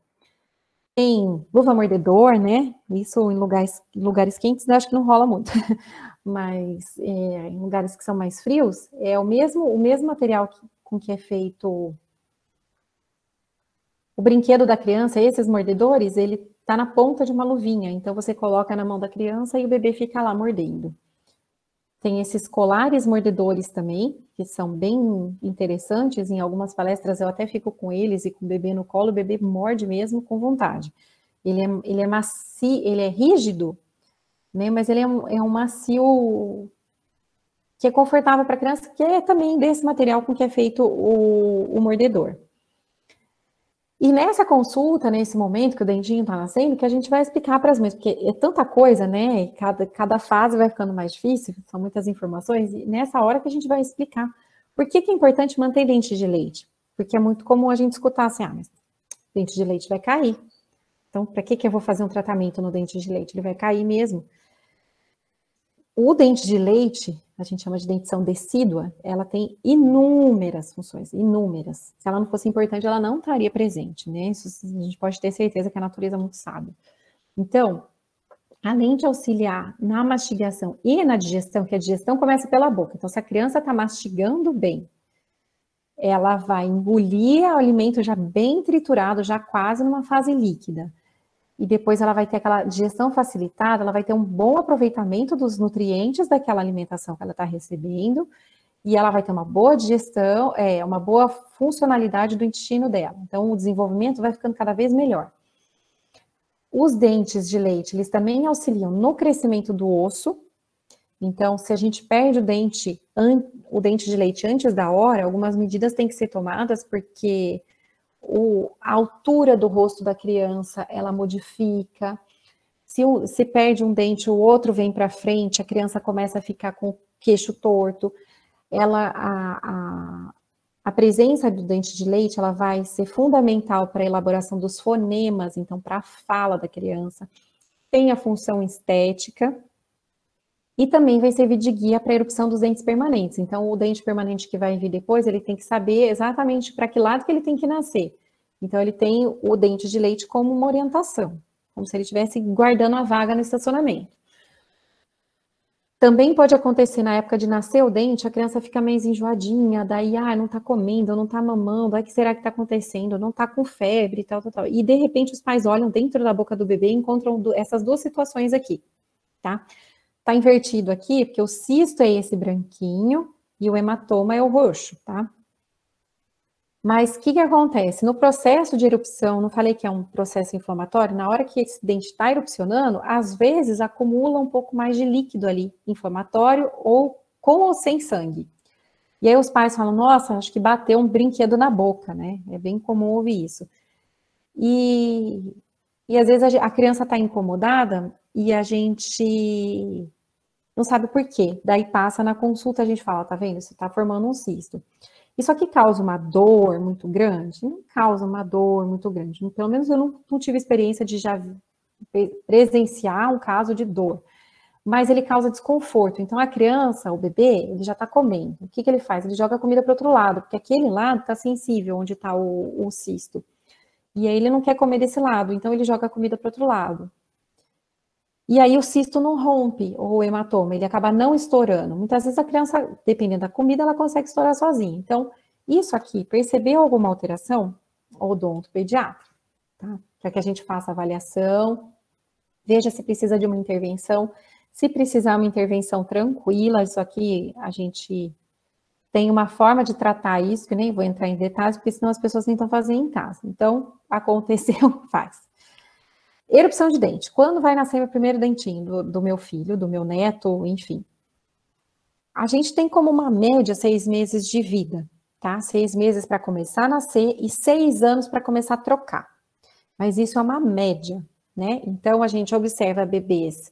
Tem luva mordedor, né? Isso em lugares quentes, acho que não rola muito. em lugares que são mais frios, é o mesmo material com que é feito o brinquedo da criança, esses mordedores, ele está na ponta de uma luvinha, então você coloca na mão da criança e o bebê fica lá mordendo. Tem esses colares mordedores também, que são bem interessantes, em algumas palestras eu até fico com eles e com o bebê no colo, o bebê morde mesmo com vontade. Ele é macio, ele é rígido, né, mas ele é um macio que é confortável para a criança, que é também desse material com que é feito o mordedor. E nessa consulta, nesse momento que o dentinho está nascendo, que a gente vai explicar para as mães, porque é tanta coisa, né? Cada fase vai ficando mais difícil, são muitas informações, e nessa hora que a gente vai explicar por que é importante manter dente de leite. Porque é muito comum a gente escutar assim, mas dente de leite vai cair. Então, para que eu vou fazer um tratamento no dente de leite? Ele vai cair mesmo. O dente de leite, a gente chama de dentição decídua, ela tem inúmeras funções, inúmeras. Se ela não fosse importante, ela não estaria presente, né? Isso a gente pode ter certeza que a natureza é muito sábia. Então, além de auxiliar na mastigação e na digestão, que a digestão começa pela boca. Então, se a criança está mastigando bem, ela vai engolir o alimento já bem triturado, já quase numa fase líquida. E depois ela vai ter aquela digestão facilitada, ela vai ter um bom aproveitamento dos nutrientes daquela alimentação que ela está recebendo, e ela vai ter uma boa digestão, uma boa funcionalidade do intestino dela. Então, o desenvolvimento vai ficando cada vez melhor. Os dentes de leite, eles também auxiliam no crescimento do osso. Então, se a gente perde o dente de leite antes da hora, algumas medidas têm que ser tomadas, porque a altura do rosto da criança, ela modifica. Se perde um dente, o outro vem para frente, a criança começa a ficar com o queixo torto. A presença do dente de leite, ela vai ser fundamental para a elaboração dos fonemas, então para a fala da criança. Tem a função estética e também vai servir de guia para a erupção dos dentes permanentes. Então, o dente permanente que vai vir depois, ele tem que saber exatamente para que lado que ele tem que nascer. Então, ele tem o dente de leite como uma orientação, como se ele estivesse guardando a vaga no estacionamento. Também pode acontecer na época de nascer o dente, a criança fica meio enjoadinha, daí, não tá comendo, não tá mamando, o que será que tá acontecendo? Não tá com febre, tal. E, de repente, os pais olham dentro da boca do bebê e encontram essas duas situações aqui, tá? Tá invertido aqui, porque o cisto é esse branquinho e o hematoma é o roxo, tá? Mas o que acontece? No processo de erupção, não falei que é um processo inflamatório? Na hora que esse dente está erupcionando, às vezes acumula um pouco mais de líquido ali, inflamatório, ou com ou sem sangue. E aí os pais falam, nossa, acho que bateu um brinquedo na boca, né? É bem comum ouvir isso. E às vezes a criança está incomodada e a gente não sabe por quê. Daí passa na consulta, a gente fala, tá vendo? Você está formando um cisto. Isso aqui causa uma dor muito grande? Não causa uma dor muito grande. Pelo menos eu não tive experiência de já presenciar um caso de dor. Mas ele causa desconforto. Então, a criança, o bebê, ele já está comendo. O que ele faz? Ele joga a comida para o outro lado, porque aquele lado está sensível, onde está o cisto. E aí ele não quer comer desse lado, então ele joga a comida para o outro lado. E aí o cisto não rompe, ou o hematoma, ele acaba não estourando. Muitas vezes a criança, dependendo da comida, ela consegue estourar sozinha. Então, isso aqui, percebeu alguma alteração? Odontopediatra, tá? Para que a gente faça a avaliação, veja se precisa de uma intervenção. Se precisar uma intervenção tranquila, isso aqui a gente tem uma forma de tratar isso, que nem vou entrar em detalhes, porque senão as pessoas tentam fazer em casa. Então, aconteceu, faz. Erupção de dente. Quando vai nascer meu primeiro dentinho do meu filho, do meu neto, enfim. A gente tem como uma média 6 meses de vida, tá? 6 meses para começar a nascer e 6 anos para começar a trocar. Mas isso é uma média, né? Então, a gente observa bebês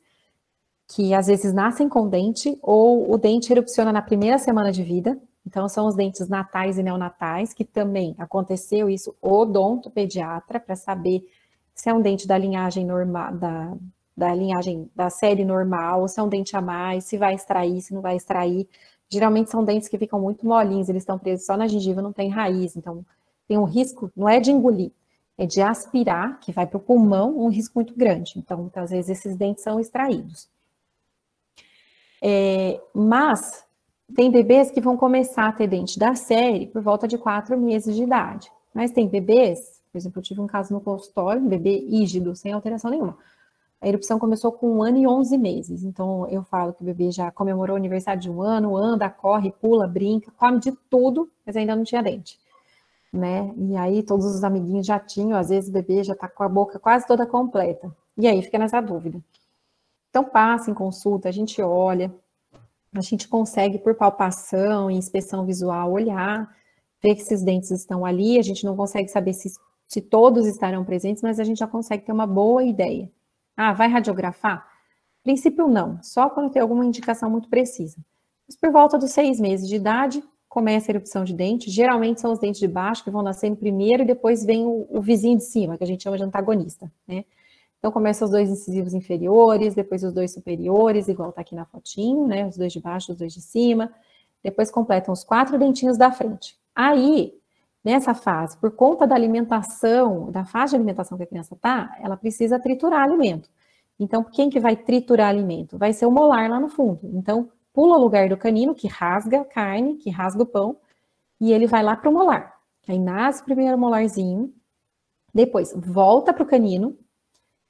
que às vezes nascem com dente ou o dente erupciona na primeira semana de vida. Então, são os dentes natais e neonatais, que também aconteceu isso odontopediatra, para saber se é um dente da linhagem normal, da linhagem da série normal, ou se é um dente a mais, se vai extrair, se não vai extrair. Geralmente são dentes que ficam muito molinhos, eles estão presos só na gengiva, não tem raiz, então tem um risco, não é de engolir, é de aspirar, que vai para o pulmão, um risco muito grande. Então, muitas vezes esses dentes são extraídos. Mas tem bebês que vão começar a ter dente da série por volta de 4 meses de idade. Mas tem bebês, por exemplo, eu tive um caso no consultório, um bebê rígido, sem alteração nenhuma. A erupção começou com 1 ano e 11 meses. Então, eu falo que o bebê já comemorou o aniversário de 1 ano, anda, corre, pula, brinca, come de tudo, mas ainda não tinha dente, né? E aí, todos os amiguinhos já tinham, às vezes o bebê já tá com a boca quase toda completa. E aí, fica nessa dúvida. Então, passa em consulta, a gente olha, a gente consegue, por palpação e inspeção visual, olhar, ver que esses dentes estão ali, a gente não consegue saber se todos estarão presentes, mas a gente já consegue ter uma boa ideia. Ah, vai radiografar? A princípio não, só quando tem alguma indicação muito precisa. Mas por volta dos 6 meses de idade, começa a erupção de dente, geralmente são os dentes de baixo que vão nascendo primeiro e depois vem o vizinho de cima, que a gente chama de antagonista, né? Então começam os 2 incisivos inferiores, depois os 2 superiores, igual tá aqui na fotinho, né? Os 2 de baixo, os 2 de cima. Depois completam os 4 dentinhos da frente. Aí, nessa fase, por conta da alimentação, da fase de alimentação que a criança tá, ela precisa triturar alimento. Então, quem que vai triturar alimento? Vai ser o molar lá no fundo. Então, pula o lugar do canino, que rasga a carne, que rasga o pão, e ele vai lá para o molar. Aí nasce o primeiro molarzinho, depois volta para o canino,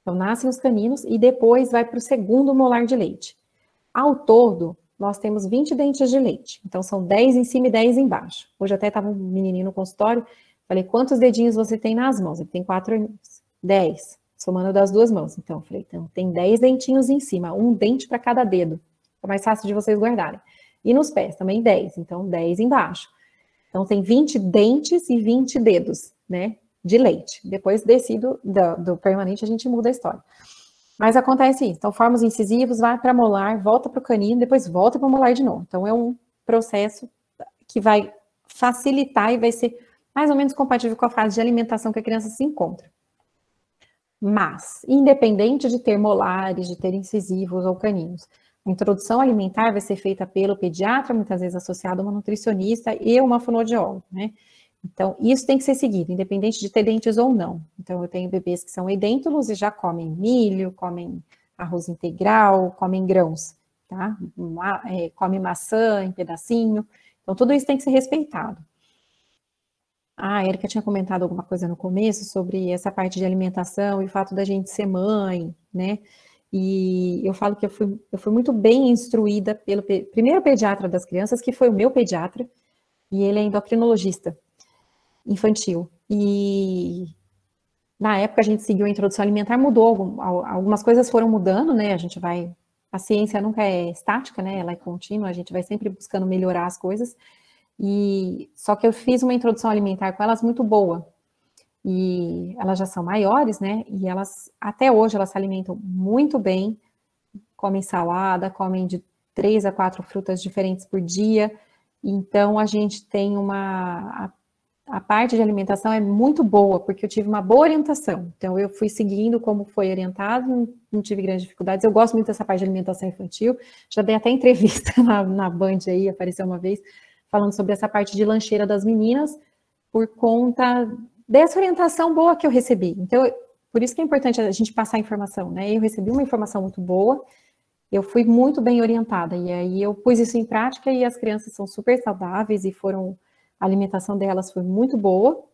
então nascem os caninos, e depois vai para o segundo molar de leite. Ao todo, nós temos 20 dentes de leite, então são 10 em cima e 10 embaixo. Hoje até estava um menininho no consultório, falei, quantos dedinhos você tem nas mãos? Ele tem 4, 10, somando das 2 mãos. Então, eu falei, então tem 10 dentinhos em cima, um dente para cada dedo. É mais fácil de vocês guardarem. E nos pés também 10, então 10 embaixo. Então tem 20 dentes e 20 dedos, né, de leite. Depois do permanente a gente muda a história. Mas acontece isso. Então forma os incisivos, vai para molar, volta para o canino, depois volta para o molar de novo. Então é um processo que vai facilitar e vai ser mais ou menos compatível com a fase de alimentação que a criança se encontra. Mas, independente de ter molares, de ter incisivos ou caninos, a introdução alimentar vai ser feita pelo pediatra, muitas vezes associado a uma nutricionista e uma fonoaudióloga, né? Então, isso tem que ser seguido, independente de ter dentes ou não. Então, eu tenho bebês que são edêntulos e já comem milho, comem arroz integral, comem grãos, tá? Come maçã em pedacinho. Então, tudo isso tem que ser respeitado. A Erika tinha comentado alguma coisa no começo sobre essa parte de alimentação e o fato da gente ser mãe, né? E eu falo que eu fui muito bem instruída pelo primeiro pediatra das crianças, que foi o meu pediatra, e ele é endocrinologista infantil. E na época a gente seguiu a introdução alimentar, mudou, algumas coisas foram mudando, né? A ciência nunca é estática, né? Ela é contínua, a gente vai sempre buscando melhorar as coisas. E só que eu fiz uma introdução alimentar com elas muito boa. E elas já são maiores, né? E elas, até hoje, elas se alimentam muito bem, comem salada, comem de 3 a 4 frutas diferentes por dia. Então, a gente tem a parte de alimentação é muito boa, porque eu tive uma boa orientação. Então, eu fui seguindo como foi orientado, não tive grandes dificuldades. Eu gosto muito dessa parte de alimentação infantil. Já dei até entrevista na Band aí, apareceu uma vez, falando sobre essa parte de lancheira das meninas, por conta dessa orientação boa que eu recebi. Então, por isso que é importante a gente passar a informação, né? Eu recebi uma informação muito boa, eu fui muito bem orientada, e aí eu pus isso em prática e as crianças são super saudáveis e a alimentação delas foi muito boa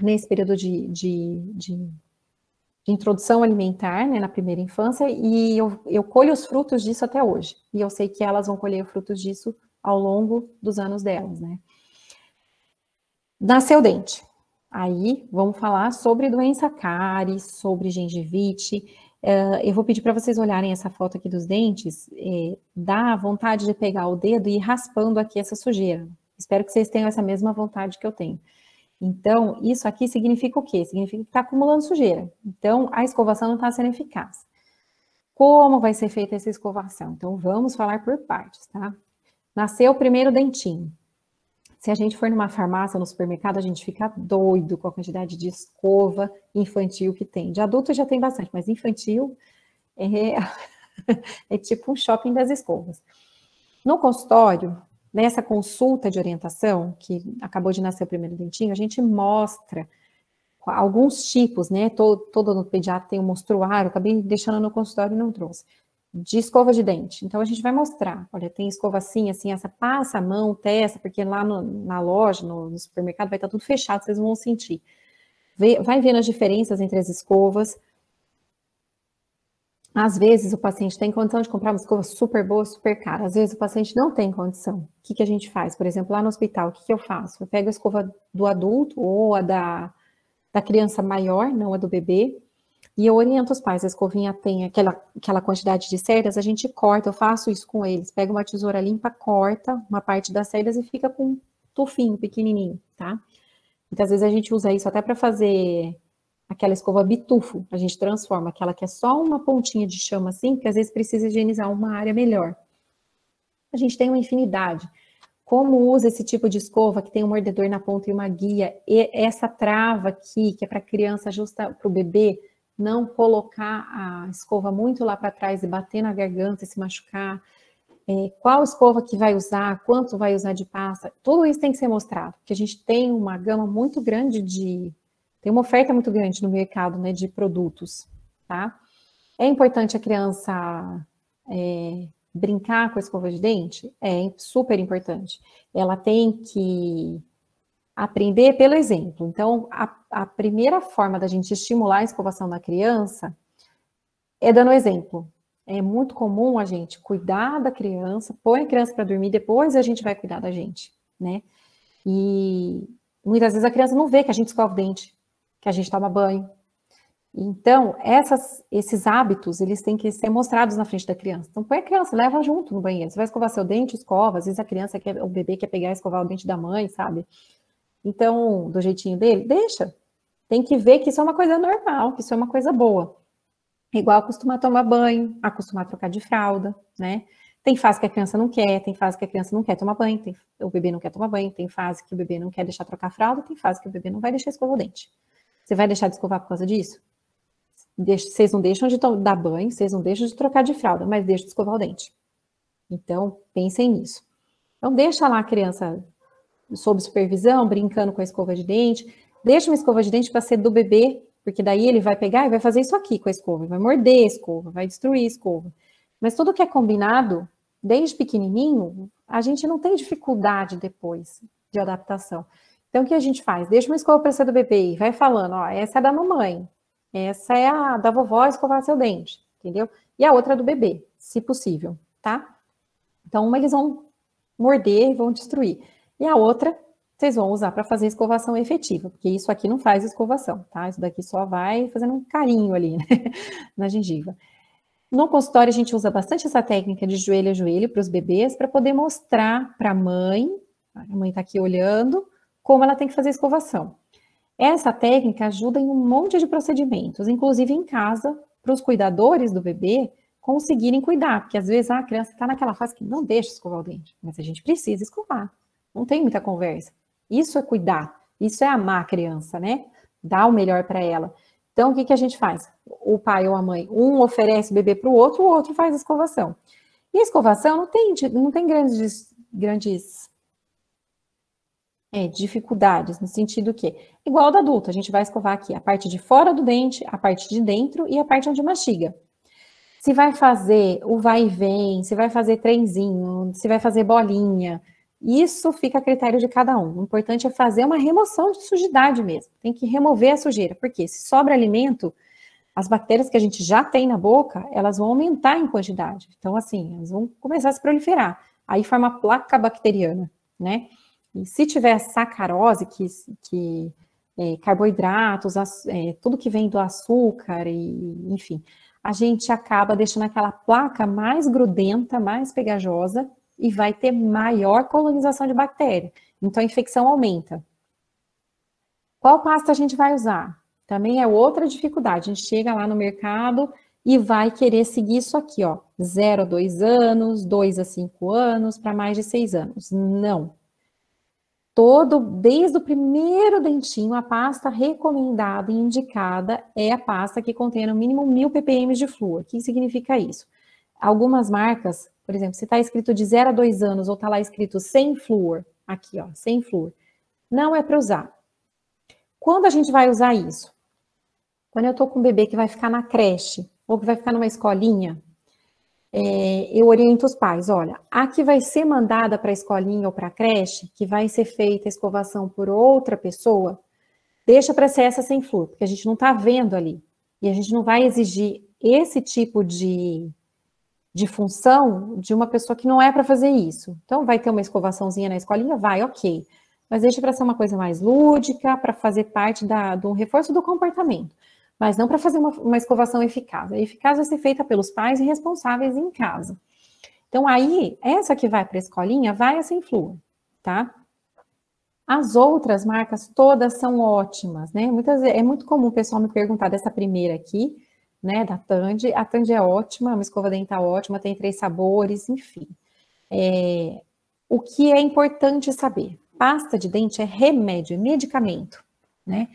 nesse período de introdução alimentar, né, na primeira infância, e eu colho os frutos disso até hoje. E eu sei que elas vão colher frutos disso ao longo dos anos delas, né? Nasceu o dente. Aí, vamos falar sobre doença cáries, sobre gengivite. Eu vou pedir para vocês olharem essa foto aqui dos dentes. Dá vontade de pegar o dedo e ir raspando aqui essa sujeira. Espero que vocês tenham essa mesma vontade que eu tenho. Então, isso aqui significa o quê? Significa que está acumulando sujeira. Então, a escovação não está sendo eficaz. Como vai ser feita essa escovação? Então, vamos falar por partes, tá? Nasceu o primeiro dentinho. Se a gente for numa farmácia, no supermercado, a gente fica doido com a quantidade de escova infantil que tem. De adulto já tem bastante, mas infantil é tipo um shopping das escovas. No consultório, nessa consulta de orientação, que acabou de nascer o primeiro dentinho, a gente mostra alguns tipos, né? Todo no pediatra tem um monstruário, acabei deixando no consultório e não trouxe. de escova de dente. Então, a gente vai mostrar, olha, tem escova assim, assim, essa, passa a mão, testa, porque lá na loja, no supermercado, vai estar tudo fechado, vocês vão sentir. Vai vendo as diferenças entre as escovas. Às vezes, o paciente tem condição de comprar uma escova super boa, super cara. Às vezes, o paciente não tem condição. O que a gente faz? Por exemplo, lá no hospital, o que eu faço? Eu pego a escova do adulto ou a da criança maior, não a do bebê, e eu oriento os pais, a escovinha tem aquela quantidade de cerdas, a gente corta, eu faço isso com eles, pega uma tesoura limpa, corta uma parte das cerdas e fica com um tufinho pequenininho, tá? Muitas vezes a gente usa isso até para fazer aquela escova bitufo, a gente transforma aquela que é só uma pontinha de chama assim, porque às vezes precisa higienizar uma área melhor. A gente tem uma infinidade. Como usa esse tipo de escova que tem um mordedor na ponta e uma guia, e essa trava aqui, que é para a criança, justa para o bebê, não colocar a escova muito lá para trás e bater na garganta e se machucar. Qual escova que vai usar, quanto vai usar de pasta, tudo isso tem que ser mostrado, porque a gente tem uma gama muito grande tem uma oferta muito grande no mercado, né, de produtos, tá? É importante a criança brincar com a escova de dente? É super importante. Ela tem que aprender pelo exemplo. Então, a primeira forma da gente estimular a escovação da criança é dando exemplo. É muito comum a gente cuidar da criança, põe a criança para dormir, depois a gente vai cuidar da gente, né? E muitas vezes a criança não vê que a gente escova o dente, que a gente toma banho. Então, esses hábitos, eles têm que ser mostrados na frente da criança. Então, põe a criança, leva junto no banheiro. Você vai escovar seu dente, escova. Às vezes a criança o bebê quer pegar e escovar o dente da mãe, sabe? Então, do jeitinho dele, deixa. Tem que ver que isso é uma coisa normal, que isso é uma coisa boa. Igual acostumar a tomar banho, acostumar a trocar de fralda, né? Tem fase que a criança não quer, tem fase que a criança não quer tomar banho, o bebê não quer tomar banho, tem fase que o bebê não quer deixar trocar a fralda, tem fase que o bebê não vai deixar escovar o dente. Você vai deixar de escovar por causa disso? Vocês não deixam de dar banho, vocês não deixam de trocar de fralda, mas deixam de escovar o dente. Então, pensem nisso. Então, deixa lá a criança sob supervisão, brincando com a escova de dente. Deixa uma escova de dente para ser do bebê, porque daí ele vai pegar e vai fazer isso aqui com a escova, vai morder a escova, vai destruir a escova. Mas tudo que é combinado, desde pequenininho, a gente não tem dificuldade depois de adaptação. Então, o que a gente faz? Deixa uma escova para ser do bebê e vai falando, ó, essa é da mamãe, essa é a da vovó escovar seu dente, entendeu? E a outra é do bebê, se possível, tá? Então, uma eles vão morder e vão destruir. E a outra, vocês vão usar para fazer escovação efetiva, porque isso aqui não faz escovação, tá? Isso daqui só vai fazendo um carinho ali, né? Na gengiva. No consultório, a gente usa bastante essa técnica de joelho a joelho para os bebês, para poder mostrar para a mãe está aqui olhando, como ela tem que fazer a escovação. Essa técnica ajuda em um monte de procedimentos, inclusive em casa, para os cuidadores do bebê conseguirem cuidar, porque às vezes a criança está naquela fase que não deixa escovar o dente, mas a gente precisa escovar, não tem muita conversa. Isso é cuidar, isso é amar a criança, né? Dar o melhor para ela. Então, o que a gente faz? O pai ou a mãe, um oferece o bebê para o outro faz a escovação. E a escovação não tem grandes dificuldades, no sentido que, igual do adulto, a gente vai escovar aqui a parte de fora do dente, a parte de dentro e a parte onde mastiga. Se vai fazer o vai e vem, se vai fazer trenzinho, se vai fazer bolinha, isso fica a critério de cada um. O importante é fazer uma remoção de sujidade mesmo. Tem que remover a sujeira, porque se sobra alimento, as bactérias que a gente já tem na boca, elas vão aumentar em quantidade. Então, assim, elas vão começar a se proliferar. Aí forma a placa bacteriana, né? E se tiver sacarose, carboidratos, tudo que vem do açúcar, enfim, a gente acaba deixando aquela placa mais grudenta, mais pegajosa, e vai ter maior colonização de bactéria. Então, a infecção aumenta. Qual pasta a gente vai usar? Também é outra dificuldade. A gente chega lá no mercado e vai querer seguir isso aqui, ó. 0 a 2 anos, 2 a 5 anos, para mais de 6 anos. Não. Desde o primeiro dentinho, a pasta recomendada e indicada é a pasta que contém no mínimo 1000 ppm de flúor. O que significa isso? Algumas marcas, por exemplo, se está escrito de 0 a 2 anos ou está lá escrito sem flúor, aqui ó, sem flúor, não é para usar. Quando a gente vai usar isso? Quando eu estou com um bebê que vai ficar na creche ou que vai ficar numa escolinha, eu oriento os pais, olha, a que vai ser mandada para a escolinha ou para a creche, que vai ser feita a escovação por outra pessoa, deixa para ser essa sem flúor, porque a gente não está vendo ali. E a gente não vai exigir esse tipo de função de uma pessoa que não é para fazer isso. Então, vai ter uma escovaçãozinha na escolinha? Vai, ok. Mas deixa para ser uma coisa mais lúdica, para fazer parte do reforço do comportamento. Mas não para fazer uma escovação eficaz. A eficaz vai ser feita pelos pais e responsáveis em casa. Então, aí, essa que vai para a escolinha, vai a sem flúor, tá? As outras marcas todas são ótimas, né? É muito comum o pessoal me perguntar dessa primeira aqui, né, da Tandy. A Tandy é ótima, é uma escova dental ótima, tem 3 sabores, enfim. O que é importante saber? Pasta de dente é remédio, é medicamento, né?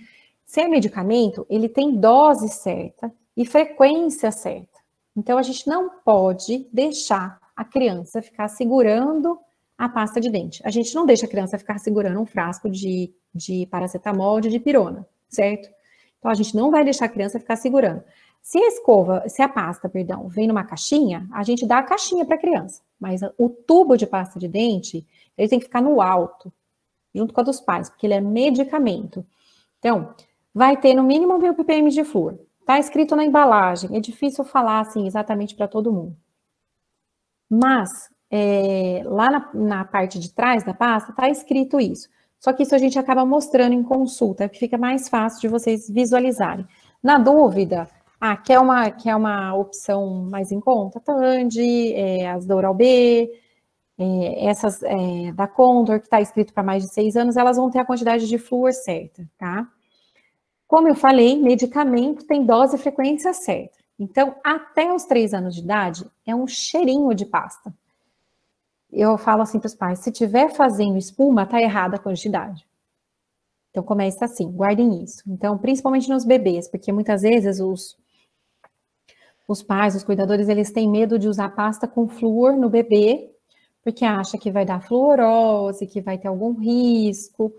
Se é medicamento, ele tem dose certa e frequência certa. Então, a gente não pode deixar a criança ficar segurando a pasta de dente. A gente não deixa a criança ficar segurando um frasco de paracetamol, de dipirona, certo? Então, a gente não vai deixar a criança ficar segurando. Se a pasta, vem numa caixinha, a gente dá a caixinha para a criança. Mas o tubo de pasta de dente, ele tem que ficar no alto, junto com a dos pais, porque ele é medicamento. Então, vai ter no mínimo 1000 ppm de flúor. Está escrito na embalagem, é difícil falar assim exatamente para todo mundo. Mas, lá na parte de trás da pasta, está escrito isso. Só que isso a gente acaba mostrando em consulta, que fica mais fácil de vocês visualizarem. Na dúvida, quer uma opção mais em conta? Tandy, as da Oral-B, essas da Condor, que está escrito para mais de 6 anos, elas vão ter a quantidade de flúor certa, tá? Como eu falei, medicamento tem dose e frequência certa. Então, até os 3 anos de idade, é um cheirinho de pasta. Eu falo assim para os pais, se tiver fazendo espuma, tá errada a quantidade. Então, começa assim, guardem isso. Então, principalmente nos bebês, porque muitas vezes os pais, os cuidadores, eles têm medo de usar pasta com flúor no bebê, porque acha que vai dar fluorose, que vai ter algum risco.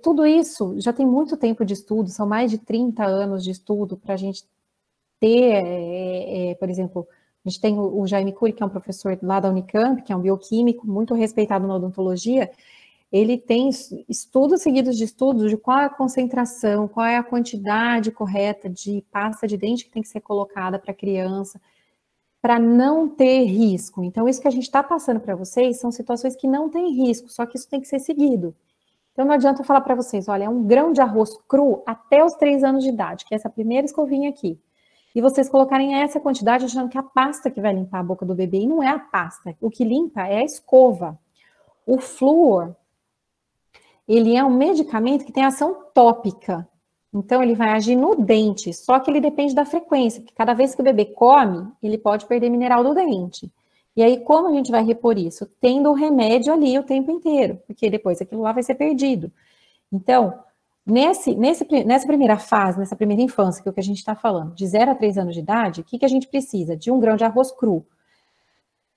Tudo isso já tem muito tempo de estudo, são mais de 30 anos de estudo para a gente ter, por exemplo, a gente tem o Jaime Cury, que é um professor lá da Unicamp, que é um bioquímico muito respeitado na odontologia, ele tem estudos seguidos de estudos de qual é a concentração, qual é a quantidade correta de pasta de dente que tem que ser colocada para a criança, para não ter risco. Então, isso que a gente está passando para vocês são situações que não têm risco, só que isso tem que ser seguido. Então, não adianta eu falar para vocês, olha, é um grão de arroz cru até os 3 anos de idade, que é essa primeira escovinha aqui. E vocês colocarem essa quantidade achando que é a pasta que vai limpar a boca do bebê, e não é a pasta. O que limpa é a escova. O flúor, ele é um medicamento que tem ação tópica. Então, ele vai agir no dente, só que ele depende da frequência, porque cada vez que o bebê come, ele pode perder mineral do dente. E aí, como a gente vai repor isso? Tendo o remédio ali o tempo inteiro, porque depois aquilo lá vai ser perdido. Então, nessa primeira fase, nessa primeira infância, que é o que a gente está falando, de 0 a 3 anos de idade, o que a gente precisa? De um grão de arroz cru. O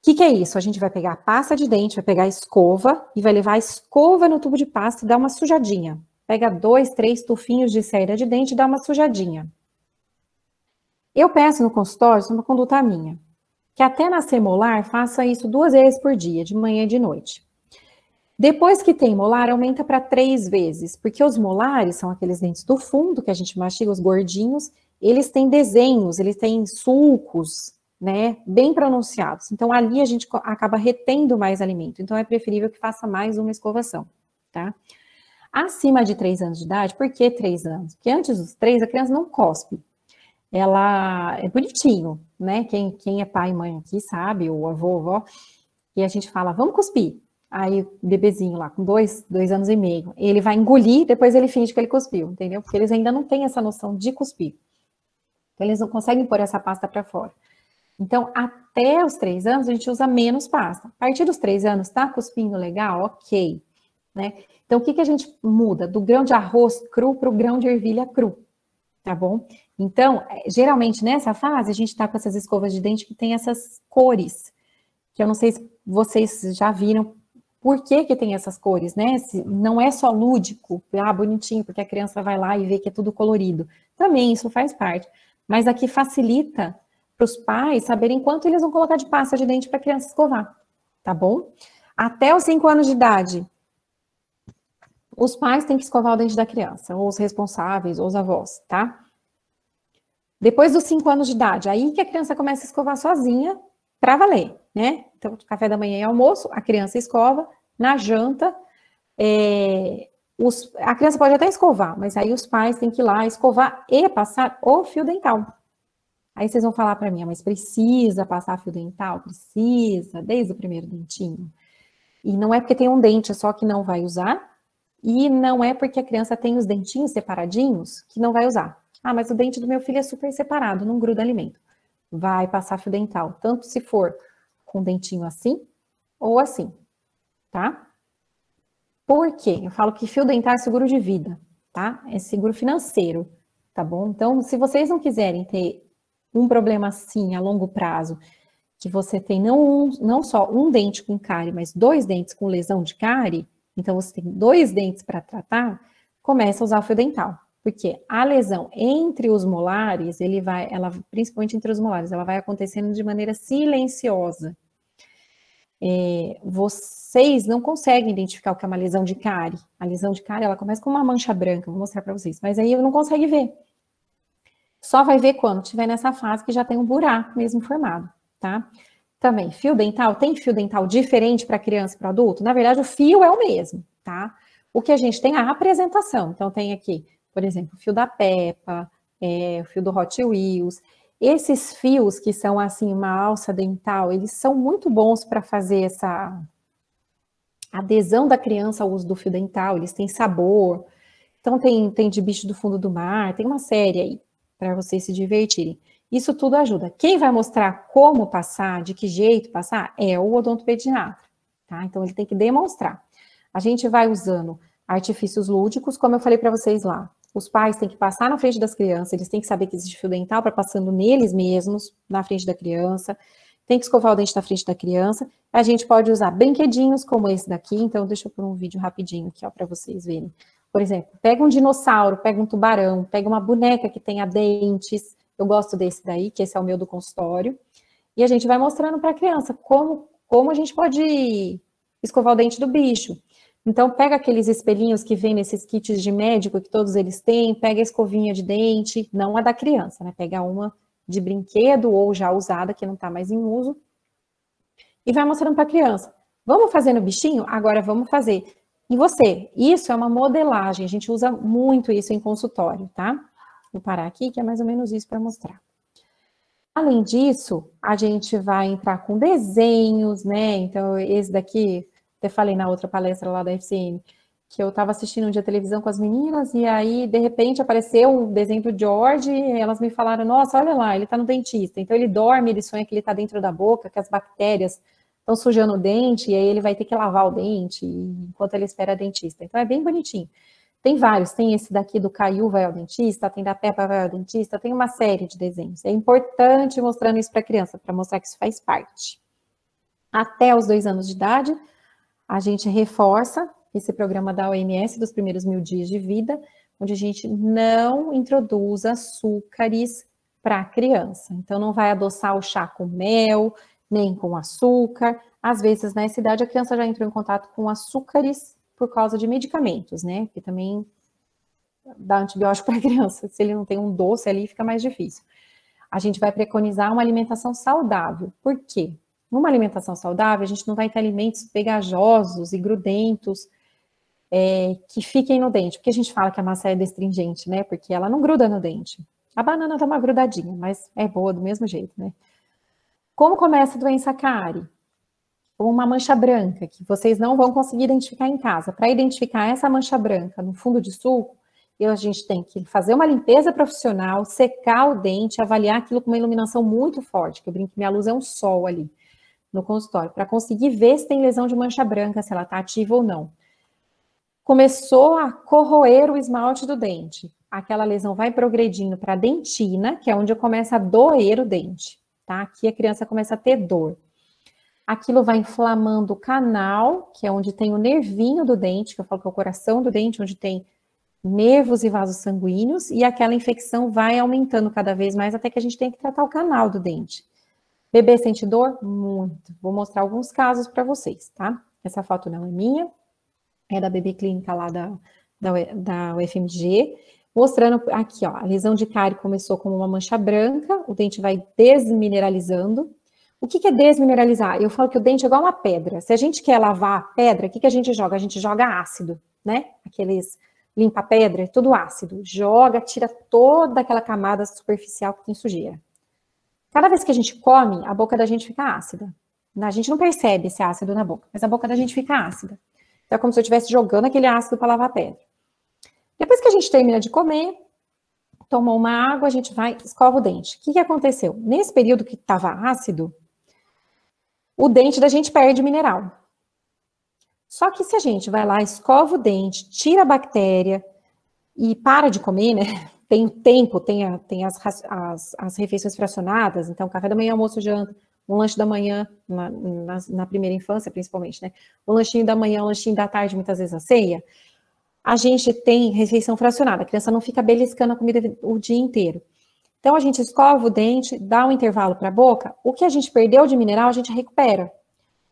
que é isso? A gente vai pegar a pasta de dente, vai pegar a escova e vai levar a escova no tubo de pasta e dar uma sujadinha. Pega 2, 3 tufinhos de cera de dente e dá uma sujadinha. Eu peço no consultório, isso é uma conduta minha, que até nascer molar, faça isso 2 vezes por dia, de manhã e de noite. Depois que tem molar, aumenta para 3 vezes, porque os molares são aqueles dentes do fundo, que a gente mastiga, os gordinhos, eles têm desenhos, eles têm sulcos, né, bem pronunciados. Então, ali a gente acaba retendo mais alimento. Então, é preferível que faça mais uma escovação, tá? Acima de 3 anos de idade, por que 3 anos? Porque antes dos 3, a criança não cospe. Ela é bonitinho, né? Quem é pai e mãe aqui sabe, ou avô, avó, e a gente fala, vamos cuspir. Aí o bebezinho lá, com 2 anos e meio, ele vai engolir, depois ele finge que ele cuspiu, entendeu? Porque eles ainda não têm essa noção de cuspir. Então, eles não conseguem pôr essa pasta para fora. Então, até os 3 anos, a gente usa menos pasta. A partir dos 3 anos, tá cuspindo legal? Ok. Né? Então, o que a gente muda? Do grão de arroz cru para o grão de ervilha cru. Tá bom? Então, geralmente nessa fase, a gente tá com essas escovas de dente que tem essas cores. Que eu não sei se vocês já viram por que tem essas cores, né? Não é só lúdico, bonitinho, porque a criança vai lá e vê que é tudo colorido. Também isso faz parte. Mas aqui facilita para os pais saberem quanto eles vão colocar de pasta de dente para a criança escovar, tá bom? Até os 5 anos de idade, os pais têm que escovar o dente da criança, ou os responsáveis, ou os avós, tá? Depois dos 5 anos de idade, aí que a criança começa a escovar sozinha, para valer, né? Então, café da manhã e almoço, a criança escova, na janta, a criança pode até escovar, mas aí os pais têm que ir lá escovar e passar o fio dental. Aí vocês vão falar para mim, mas precisa passar fio dental? Precisa, desde o primeiro dentinho. E não é porque tem um dente só que não vai usar, e não é porque a criança tem os dentinhos separadinhos que não vai usar. Ah, mas o dente do meu filho é super separado, não gruda alimento. Vai passar fio dental, tanto se for com dentinho assim ou assim, tá? Por quê? Eu falo que fio dental é seguro de vida, tá? É seguro financeiro, tá bom? Então, se vocês não quiserem ter um problema assim a longo prazo, que você tem não só um dente com cárie, mas 2 dentes com lesão de cárie, então você tem 2 dentes para tratar, começa a usar o fio dental. Porque a lesão entre os molares, principalmente entre os molares, ela vai acontecendo de maneira silenciosa. Vocês não conseguem identificar o que é uma lesão de cárie. A lesão de cárie, ela começa com uma mancha branca, vou mostrar para vocês, mas aí eu não consegue ver. Só vai ver quando estiver nessa fase que já tem um buraco mesmo formado, tá? Também, fio dental, tem fio dental diferente para criança e para adulto? Na verdade, o fio é o mesmo, tá? O que a gente tem é a apresentação. Então, tem aqui, por exemplo, o fio da Peppa, o fio do Hot Wheels. Esses fios que são, assim, uma alça dental, eles são muito bons para fazer essa adesão da criança ao uso do fio dental. Eles têm sabor. Então, tem de bicho do fundo do mar, tem uma série aí para vocês se divertirem. Isso tudo ajuda. Quem vai mostrar como passar, de que jeito passar, é o odontopediatra, tá? Então, ele tem que demonstrar. A gente vai usando artifícios lúdicos, como eu falei para vocês lá. Os pais têm que passar na frente das crianças, eles têm que saber que existe fio dental para passando neles mesmos, na frente da criança. Tem que escovar o dente na frente da criança. A gente pode usar brinquedinhos como esse daqui. Então, deixa eu pôr um vídeo rapidinho aqui, ó, para vocês verem. Por exemplo, pega um dinossauro, pega um tubarão, pega uma boneca que tenha dentes. Eu gosto desse daí, que esse é o meu do consultório. E a gente vai mostrando para a criança como a gente pode escovar o dente do bicho. Então, pega aqueles espelhinhos que vem nesses kits de médico, que todos eles têm, pega a escovinha de dente, não a da criança, né? Pega uma de brinquedo ou já usada, que não está mais em uso, e vai mostrando para a criança. Vamos fazer no bichinho? Agora vamos fazer. E você? Isso é uma modelagem, a gente usa muito isso em consultório, tá? Vou parar aqui, que é mais ou menos isso para mostrar. Além disso, a gente vai entrar com desenhos, né? Então, esse daqui, até falei na outra palestra lá da FCM, que eu estava assistindo um dia televisão com as meninas, e aí, de repente, apareceu um desenho do George, e elas me falaram, nossa, olha lá, ele está no dentista. Então, ele dorme, ele sonha que ele está dentro da boca, que as bactérias estão sujando o dente, e aí ele vai ter que lavar o dente, enquanto ele espera a dentista. Então, é bem bonitinho. Tem vários, tem esse daqui do Caillou vai ao dentista, tem da Peppa vai ao dentista, tem uma série de desenhos. É importante mostrando isso para a criança, para mostrar que isso faz parte. Até os 2 anos de idade, a gente reforça esse programa da OMS dos primeiros 1000 dias de vida, onde a gente não introduz açúcares para a criança. Então, não vai adoçar o chá com mel, nem com açúcar. Às vezes, nessa idade, a criança já entrou em contato com açúcares por causa de medicamentos, né? Que também dá antibiótico para a criança. Se ele não tem um doce ali, fica mais difícil. A gente vai preconizar uma alimentação saudável. Por quê? Numa alimentação saudável, a gente não vai ter alimentos pegajosos e grudentos que fiquem no dente. Porque a gente fala que a maçã é destringente, né? Porque ela não gruda no dente. A banana dá uma grudadinha, mas é boa do mesmo jeito, né? Como começa a doença cárie? Com uma mancha branca, que vocês não vão conseguir identificar em casa. Para identificar essa mancha branca no fundo de sulco, a gente tem que fazer uma limpeza profissional, secar o dente, avaliar aquilo com uma iluminação muito forte, que eu brinco que minha luz é um sol ali no consultório, para conseguir ver se tem lesão de mancha branca, se ela está ativa ou não. Começou a corroer o esmalte do dente. Aquela lesão vai progredindo para a dentina, que é onde começa a doer o dente, tá? Aqui a criança começa a ter dor. Aquilo vai inflamando o canal, que é onde tem o nervinho do dente, que eu falo que é o coração do dente, onde tem nervos e vasos sanguíneos, e aquela infecção vai aumentando cada vez mais até que a gente tem que tratar o canal do dente. Bebê sente dor? Muito. Vou mostrar alguns casos para vocês, tá? Essa foto não é minha, é da bebê clínica lá da UFMG, mostrando aqui, ó, a lesão de cárie começou como uma mancha branca, o dente vai desmineralizando. O que é desmineralizar? Eu falo que o dente é igual uma pedra. Se a gente quer lavar a pedra, o que a gente joga? A gente joga ácido, né? Aqueles limpa-pedra, é tudo ácido. Joga, tira toda aquela camada superficial que tem sujeira. Cada vez que a gente come, a boca da gente fica ácida. A gente não percebe esse ácido na boca, mas a boca da gente fica ácida. Então é como se eu estivesse jogando aquele ácido para lavar a pedra. Depois que a gente termina de comer, tomou uma água, a gente vai, escova o dente. O que aconteceu? Nesse período que estava ácido, o dente da gente perde mineral. Só que se a gente vai lá, escova o dente, tira a bactéria e para de comer, né? Tem o tempo, tem as refeições fracionadas, então café da manhã, almoço, janta, um lanche da manhã, na primeira infância principalmente, né? Um lanchinho da manhã, um lanchinho da tarde, muitas vezes a ceia. A gente tem refeição fracionada, a criança não fica beliscando a comida o dia inteiro. Então a gente escova o dente, dá um intervalo para a boca, o que a gente perdeu de mineral a gente recupera.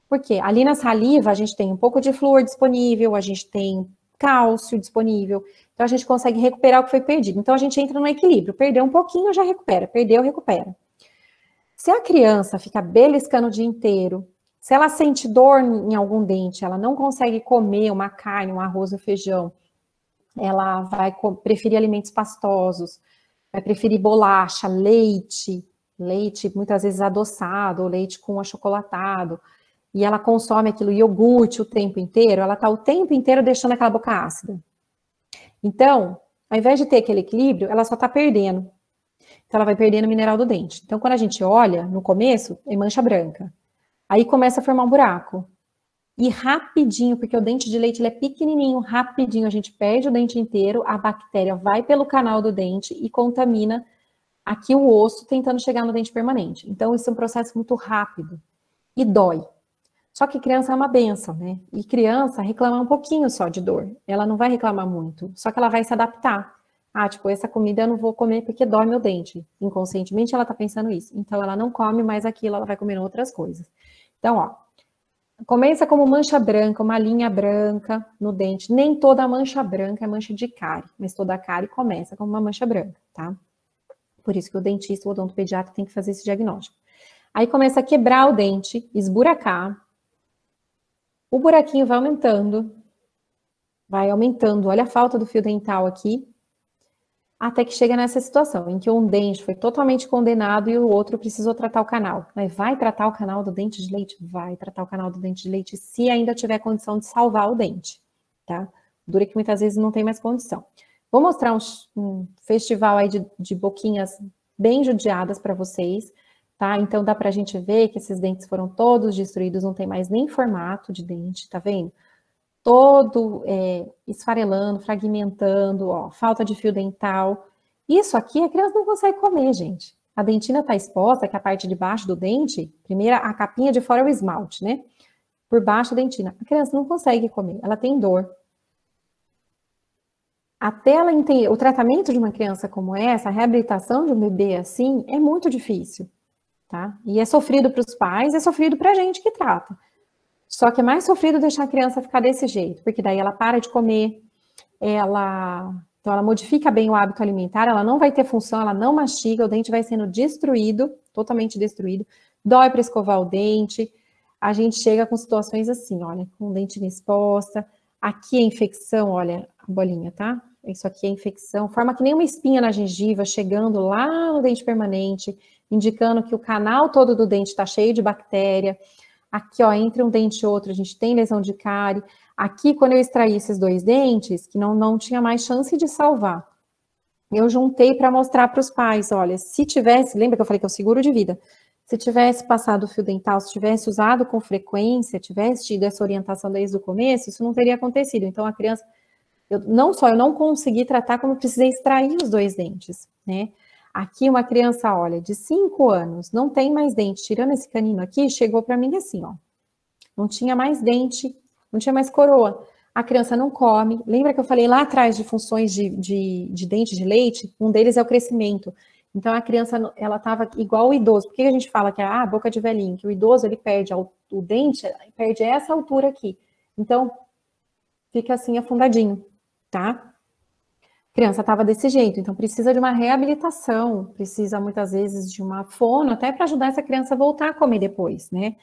Porque ali na saliva a gente tem um pouco de flúor disponível, a gente tem cálcio disponível, então a gente consegue recuperar o que foi perdido. Então a gente entra no equilíbrio, perdeu um pouquinho, já recupera, perdeu, recupera. Se a criança fica beliscando o dia inteiro, se ela sente dor em algum dente, ela não consegue comer uma carne, um arroz, um feijão, ela vai preferir alimentos pastosos, vai preferir bolacha, leite muitas vezes adoçado, ou leite com achocolatado, e ela consome aquilo, iogurte o tempo inteiro, ela está o tempo inteiro deixando aquela boca ácida. Então, ao invés de ter aquele equilíbrio, ela só está perdendo. Então, ela vai perdendo o mineral do dente. Então, quando a gente olha, no começo, é mancha branca. Aí começa a formar um buraco. E rapidinho, porque o dente de leite ele é pequenininho, rapidinho a gente perde o dente inteiro, a bactéria vai pelo canal do dente e contamina aqui o osso, tentando chegar no dente permanente. Então, isso é um processo muito rápido e dói. Só que criança é uma benção, né? E criança reclama um pouquinho só de dor. Ela não vai reclamar muito, só que ela vai se adaptar. Ah, tipo, essa comida eu não vou comer porque dói meu dente. Inconscientemente ela tá pensando isso. Então ela não come mais aquilo, ela vai comendo outras coisas. Então, ó, começa como mancha branca, uma linha branca no dente. Nem toda mancha branca é mancha de cárie, mas toda cárie começa como uma mancha branca, tá? Por isso que o dentista, o odontopediatra tem que fazer esse diagnóstico. Aí começa a quebrar o dente, esburacar. O buraquinho vai aumentando, olha a falta do fio dental aqui, até que chega nessa situação, em que um dente foi totalmente condenado e o outro precisou tratar o canal. Mas vai tratar o canal do dente de leite? Vai tratar o canal do dente de leite se ainda tiver condição de salvar o dente, tá? Dura que muitas vezes não tem mais condição. Vou mostrar um festival aí de boquinhas bem judiadas para vocês, tá? Então dá pra gente ver que esses dentes foram todos destruídos, não tem mais nem formato de dente, tá vendo? Todo esfarelando, fragmentando, ó, falta de fio dental. Isso aqui a criança não consegue comer, gente. A dentina tá exposta, que é a parte de baixo do dente, primeiro a capinha de fora é o esmalte, né? Por baixo a dentina. A criança não consegue comer, ela tem dor. Até ela entender, o tratamento de uma criança como essa, a reabilitação de um bebê assim, é muito difícil, tá? E é sofrido para os pais, é sofrido para a gente que trata. Só que é mais sofrido deixar a criança ficar desse jeito, porque daí ela para de comer, então ela modifica bem o hábito alimentar, ela não vai ter função, ela não mastiga, o dente vai sendo destruído, totalmente destruído, dói para escovar o dente, a gente chega com situações assim, olha, com o dente exposta, aqui é infecção, olha a bolinha, tá? Isso aqui é infecção, forma que nem uma espinha na gengiva, chegando lá no dente permanente, indicando que o canal todo do dente está cheio de bactéria. Aqui, ó, entre um dente e outro, a gente tem lesão de cárie. Aqui, quando eu extraí esses dois dentes, que não tinha mais chance de salvar, eu juntei para mostrar para os pais, olha, se tivesse, lembra que eu falei que é o seguro de vida? Se tivesse passado o fio dental, se tivesse usado com frequência, tivesse tido essa orientação desde o começo, isso não teria acontecido. Então, a criança, eu não consegui tratar, como precisei extrair os dois dentes, né? Aqui uma criança, olha, de 5 anos, não tem mais dente, tirando esse canino aqui, chegou para mim assim, ó. Não tinha mais dente, não tinha mais coroa. a criança não come. Lembra que eu falei lá atrás de funções de dente de leite? Um deles é o crescimento. Então, a criança, ela estava igual o idoso. Por que a gente fala que é a boca de velhinho? Que o idoso, ele perde o dente, perde essa altura aqui. Então, fica assim, afundadinho, tá? A criança estava desse jeito. Então, precisa de uma reabilitação, precisa, muitas vezes, de uma fono, até para ajudar essa criança a voltar a comer depois, né?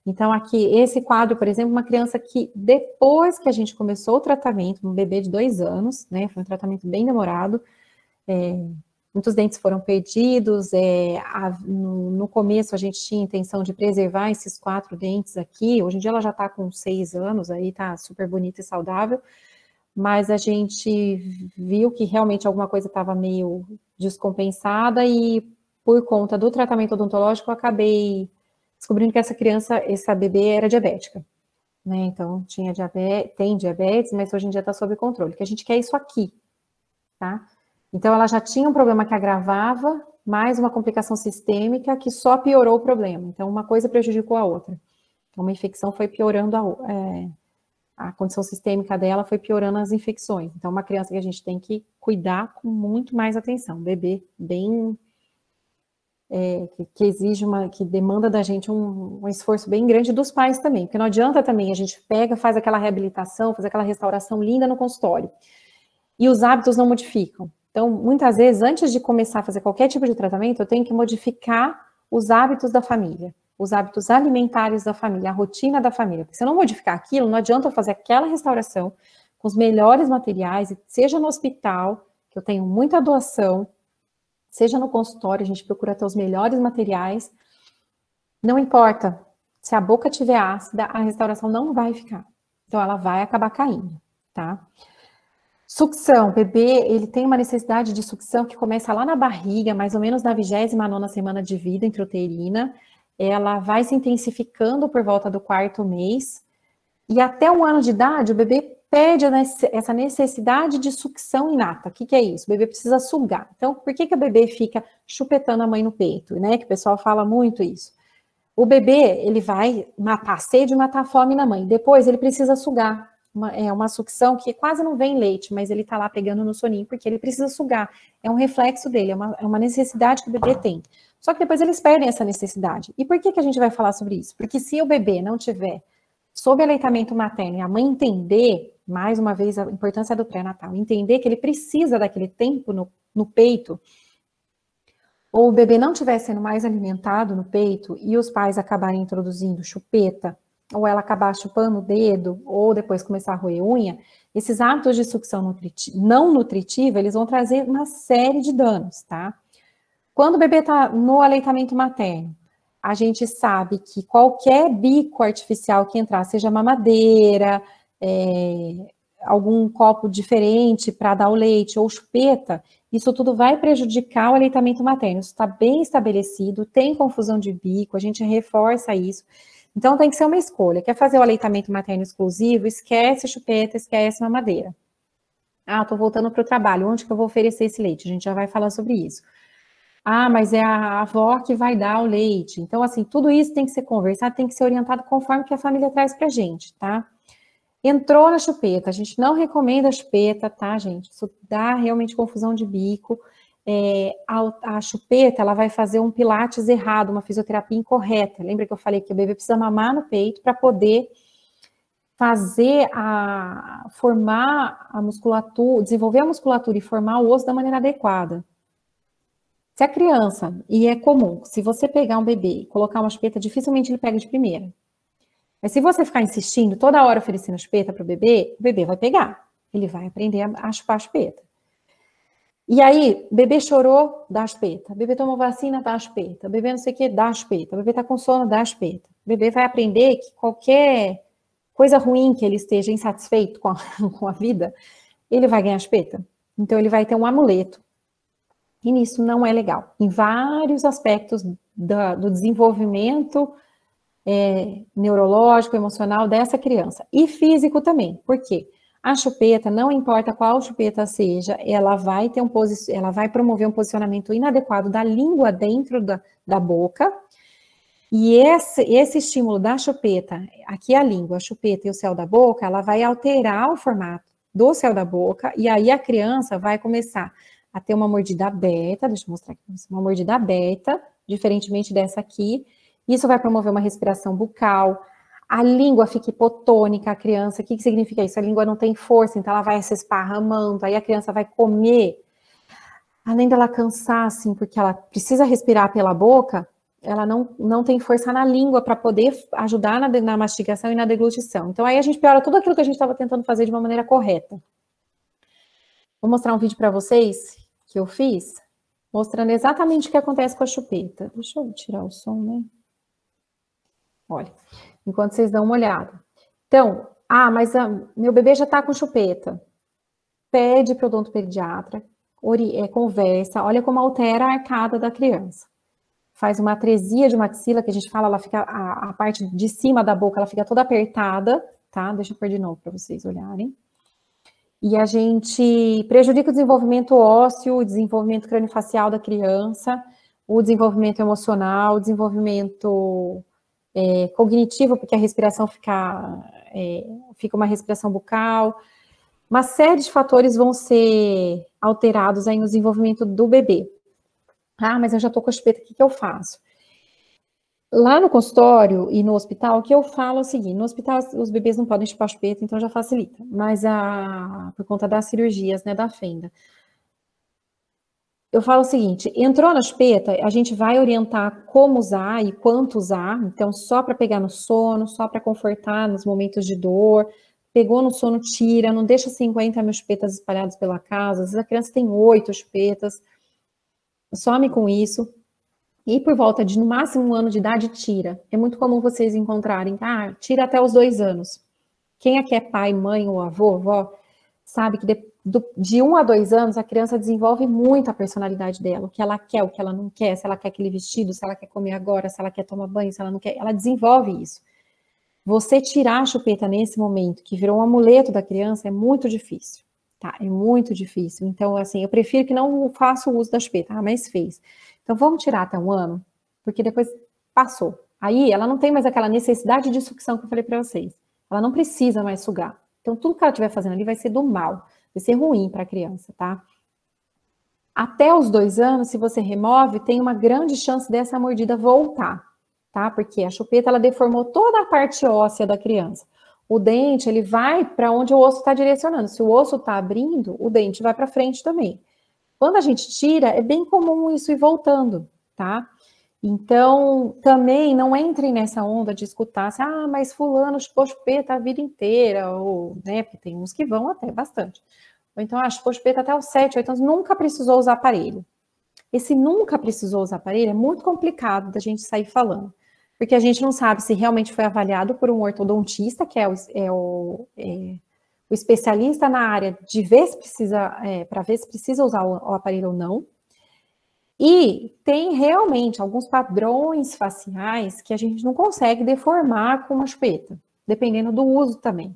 Então, aqui, esse quadro, por exemplo, uma criança que, depois que a gente começou o tratamento, um bebê de 2 anos, né? Foi um tratamento bem demorado, muitos dentes foram perdidos, no começo a gente tinha intenção de preservar esses 4 dentes aqui, hoje em dia ela já está com 6 anos, aí tá super bonita e saudável, mas a gente viu que realmente alguma coisa estava meio descompensada e por conta do tratamento odontológico eu acabei descobrindo que essa bebê era diabética, né, então tem diabetes, mas hoje em dia está sob controle, que a gente quer isso aqui, tá? Então, ela já tinha um problema que agravava, mais uma complicação sistêmica que só piorou o problema. Então, uma coisa prejudicou a outra. Então, uma infecção foi piorando a condição sistêmica dela, foi piorando as infecções. Então, uma criança que a gente tem que cuidar com muito mais atenção. Bebê bem... que exige que demanda da gente um esforço bem grande dos pais também. Porque não adianta também, a gente faz aquela reabilitação, faz aquela restauração linda no consultório. E os hábitos não modificam. Então, muitas vezes, antes de começar a fazer qualquer tipo de tratamento, eu tenho que modificar os hábitos da família, os hábitos alimentares da família, a rotina da família. Porque se eu não modificar aquilo, não adianta eu fazer aquela restauração com os melhores materiais, seja no hospital, que eu tenho muita doação, seja no consultório, a gente procura ter os melhores materiais. Não importa, se a boca estiver ácida, a restauração não vai ficar. Então, ela vai acabar caindo, tá? Sucção, o bebê, ele tem uma necessidade de sucção que começa lá na barriga, mais ou menos na 29ª semana de vida intrauterina, ela vai se intensificando por volta do 4º mês, e até 1 ano de idade, o bebê perde essa necessidade de sucção inata. O que é isso? O bebê precisa sugar. Então, por que o bebê fica chupetando a mãe no peito, né? Que o pessoal fala muito isso. O bebê, ele vai matar a sede e matar a fome na mãe, depois ele precisa sugar. Uma sucção que quase não vem leite, mas ele tá lá pegando no soninho, porque ele precisa sugar. É um reflexo dele, é uma necessidade que o bebê tem. Só que depois eles perdem essa necessidade. E por que a gente vai falar sobre isso? Porque se o bebê não tiver sob aleitamento materno e a mãe entender, mais uma vez, a importância do pré-natal, entender que ele precisa daquele tempo no peito, ou o bebê não estiver sendo mais alimentado no peito e os pais acabarem introduzindo chupeta, ou ela acabar chupando o dedo, ou depois começar a roer unha, esses hábitos de sucção não nutritiva, eles vão trazer uma série de danos, tá? Quando o bebê está no aleitamento materno, a gente sabe que qualquer bico artificial que entrar, seja mamadeira, algum copo diferente para dar o leite, ou chupeta, isso tudo vai prejudicar o aleitamento materno. Isso está bem estabelecido, tem confusão de bico, a gente reforça isso. Então, tem que ser uma escolha. Quer fazer o aleitamento materno exclusivo? Esquece chupeta, esquece mamadeira. Ah, estou voltando para o trabalho. Onde que eu vou oferecer esse leite? A gente já vai falar sobre isso. Ah, mas é a avó que vai dar o leite. Então, assim, tudo isso tem que ser conversado, tem que ser orientado conforme que a família traz para a gente, tá? Entrou na chupeta. A gente não recomenda a chupeta, tá, gente? Isso dá realmente confusão de bico. A chupeta, ela vai fazer um pilates errado, uma fisioterapia incorreta. Lembra que eu falei que o bebê precisa mamar no peito para poder formar a musculatura, desenvolver a musculatura e formar o osso da maneira adequada. Se a criança, e é comum, se você pegar um bebê e colocar uma chupeta, dificilmente ele pega de primeira. Mas se você ficar insistindo, toda hora oferecendo chupeta para o bebê vai pegar. Ele vai aprender a chupar a chupeta. E aí, bebê chorou, dá a chupeta. Bebê tomou vacina, dá a chupeta. Bebê não sei o que, dá a chupeta. Bebê tá com sono, dá a chupeta. Bebê vai aprender que qualquer coisa ruim que ele esteja insatisfeito com a vida, ele vai ganhar a chupeta. Então, ele vai ter um amuleto. E nisso não é legal. Em vários aspectos do desenvolvimento neurológico, emocional dessa criança. E físico também. Por quê? A chupeta, não importa qual chupeta seja, ela vai promover um posicionamento inadequado da língua dentro da boca, E esse estímulo da chupeta, aqui a língua, a chupeta e o céu da boca, ela vai alterar o formato do céu da boca, e aí a criança vai começar a ter uma mordida aberta, deixa eu mostrar aqui, uma mordida aberta, diferentemente dessa aqui. Isso vai promover uma respiração bucal, a língua fica hipotônica, a criança, o que significa isso? A língua não tem força, então ela vai se esparramando, aí a criança vai comer, além dela cansar, assim, porque ela precisa respirar pela boca, ela não tem força na língua para poder ajudar na mastigação e na deglutição. Então, aí a gente piora tudo aquilo que a gente estava tentando fazer de uma maneira correta. Vou mostrar um vídeo para vocês que eu fiz, mostrando exatamente o que acontece com a chupeta. Deixa eu tirar o som, né? Olha, enquanto vocês dão uma olhada. Então, mas meu bebê já está com chupeta. Pede para o odontopediatra, conversa, olha como altera a arcada da criança. Faz uma atresia de maxila, que a gente fala, ela fica, a parte de cima da boca, ela fica toda apertada, tá? Deixa eu pôr de novo para vocês olharem. E a gente prejudica o desenvolvimento ósseo, o desenvolvimento craniofacial da criança, o desenvolvimento emocional, o desenvolvimento cognitivo, porque a respiração fica uma respiração bucal. Uma série de fatores vão ser alterados aí no desenvolvimento do bebê. Mas eu já tô com a chupeta, o que eu faço? Lá no consultório e no hospital, o que eu falo é o seguinte, no hospital os bebês não podem chupar a chupeta, então já facilita, mas por conta das cirurgias, né, da fenda. Eu falo o seguinte, entrou na chupeta, a gente vai orientar como usar e quanto usar, então só para pegar no sono, só para confortar nos momentos de dor, pegou no sono, tira, não deixa 50 mil chupetas espalhadas pela casa, às vezes a criança tem 8 chupetas, some com isso. E por volta de, no máximo, 1 ano de idade, tira. É muito comum vocês encontrarem, tira até os 2 anos. Quem aqui é pai, mãe ou avô, vó, sabe que de 1 a 2 anos, a criança desenvolve muito a personalidade dela, o que ela quer, o que ela não quer, se ela quer aquele vestido, se ela quer comer agora, se ela quer tomar banho, se ela não quer, ela desenvolve isso. Você tirar a chupeta nesse momento, que virou um amuleto da criança, é muito difícil, tá? É muito difícil. Então, assim, eu prefiro que não faça o uso da chupeta, mas fez. Então, vamos tirar até 1 ano, porque depois passou. Aí, ela não tem mais aquela necessidade de sucção que eu falei para vocês. Ela não precisa mais sugar. Então, tudo que ela estiver fazendo ali vai ser do mal, vai ser ruim para a criança, tá? Até os 2 anos, se você remove, tem uma grande chance dessa mordida voltar, tá? Porque a chupeta, ela deformou toda a parte óssea da criança. O dente, ele vai para onde o osso está direcionando. Se o osso está abrindo, o dente vai para frente também. Quando a gente tira, é bem comum isso ir voltando, tá? Então, também não entrem nessa onda de escutar assim, mas fulano chupou chupeta a vida inteira, ou, né, porque tem uns que vão até bastante. Ou então, chupou chupeta até os 7, 8 anos, nunca precisou usar aparelho. Esse nunca precisou usar aparelho é muito complicado da gente sair falando, porque a gente não sabe se realmente foi avaliado por um ortodontista, que é o especialista na área de ver se precisa, para ver se precisa usar o aparelho ou não. E tem realmente alguns padrões faciais que a gente não consegue deformar com uma chupeta, dependendo do uso também.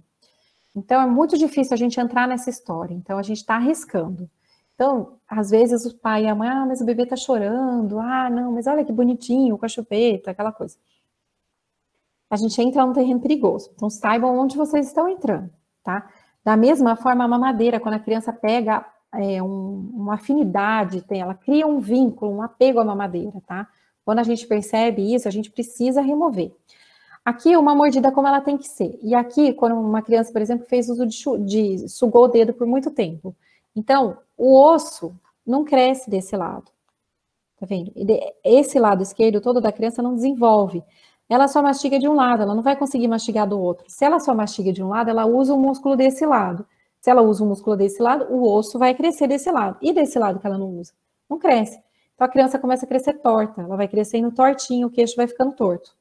Então, é muito difícil a gente entrar nessa história. Então, a gente está arriscando. Então, às vezes o pai e a mãe, mas o bebê está chorando. Não, mas olha que bonitinho com a chupeta, aquela coisa. A gente entra num terreno perigoso. Então, saibam onde vocês estão entrando, tá? Da mesma forma, a mamadeira, quando a criança pega uma afinidade, ela cria um vínculo, um apego à mamadeira, tá? Quando a gente percebe isso, a gente precisa remover. Aqui, uma mordida como ela tem que ser. E aqui, quando uma criança, por exemplo, fez uso sugou o dedo por muito tempo. Então, o osso não cresce desse lado. Tá vendo? Esse lado esquerdo todo da criança não desenvolve. Ela só mastiga de um lado, ela não vai conseguir mastigar do outro. Se ela só mastiga de um lado, ela usa o músculo desse lado. Se ela usa o músculo desse lado, o osso vai crescer desse lado. E desse lado que ela não usa? Não cresce. Então, a criança começa a crescer torta. Ela vai crescendo tortinho, o queixo vai ficando torto.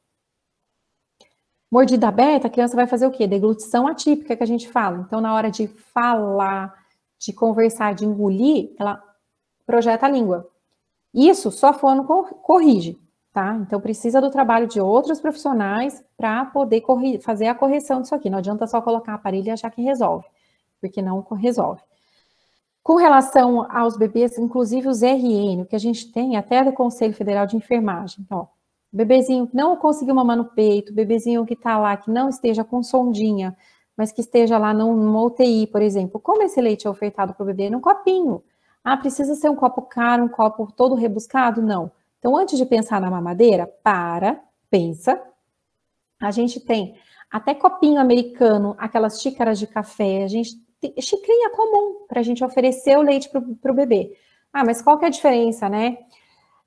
Mordida aberta, a criança vai fazer o quê? Deglutição atípica, que a gente fala. Então, na hora de falar, de conversar, de engolir, ela projeta a língua. Isso só fono corrige, tá? Então, precisa do trabalho de outros profissionais para poder fazer a correção disso aqui. Não adianta só colocar aparelho e achar que resolve, porque não resolve. Com relação aos bebês, inclusive os RN, o que a gente tem até do Conselho Federal de Enfermagem, ó, bebezinho que não conseguiu mamar no peito, bebezinho que está lá, que não esteja com sondinha, mas que esteja lá numa UTI, por exemplo, como esse leite é ofertado para o bebê? Num copinho. Ah, precisa ser um copo caro, um copo todo rebuscado? Não. Então, antes de pensar na mamadeira, pensa. A gente tem até copinho americano, aquelas xícaras de café, a gente tem xicrinha comum para a gente oferecer o leite para o bebê. Ah, mas qual que é a diferença, né?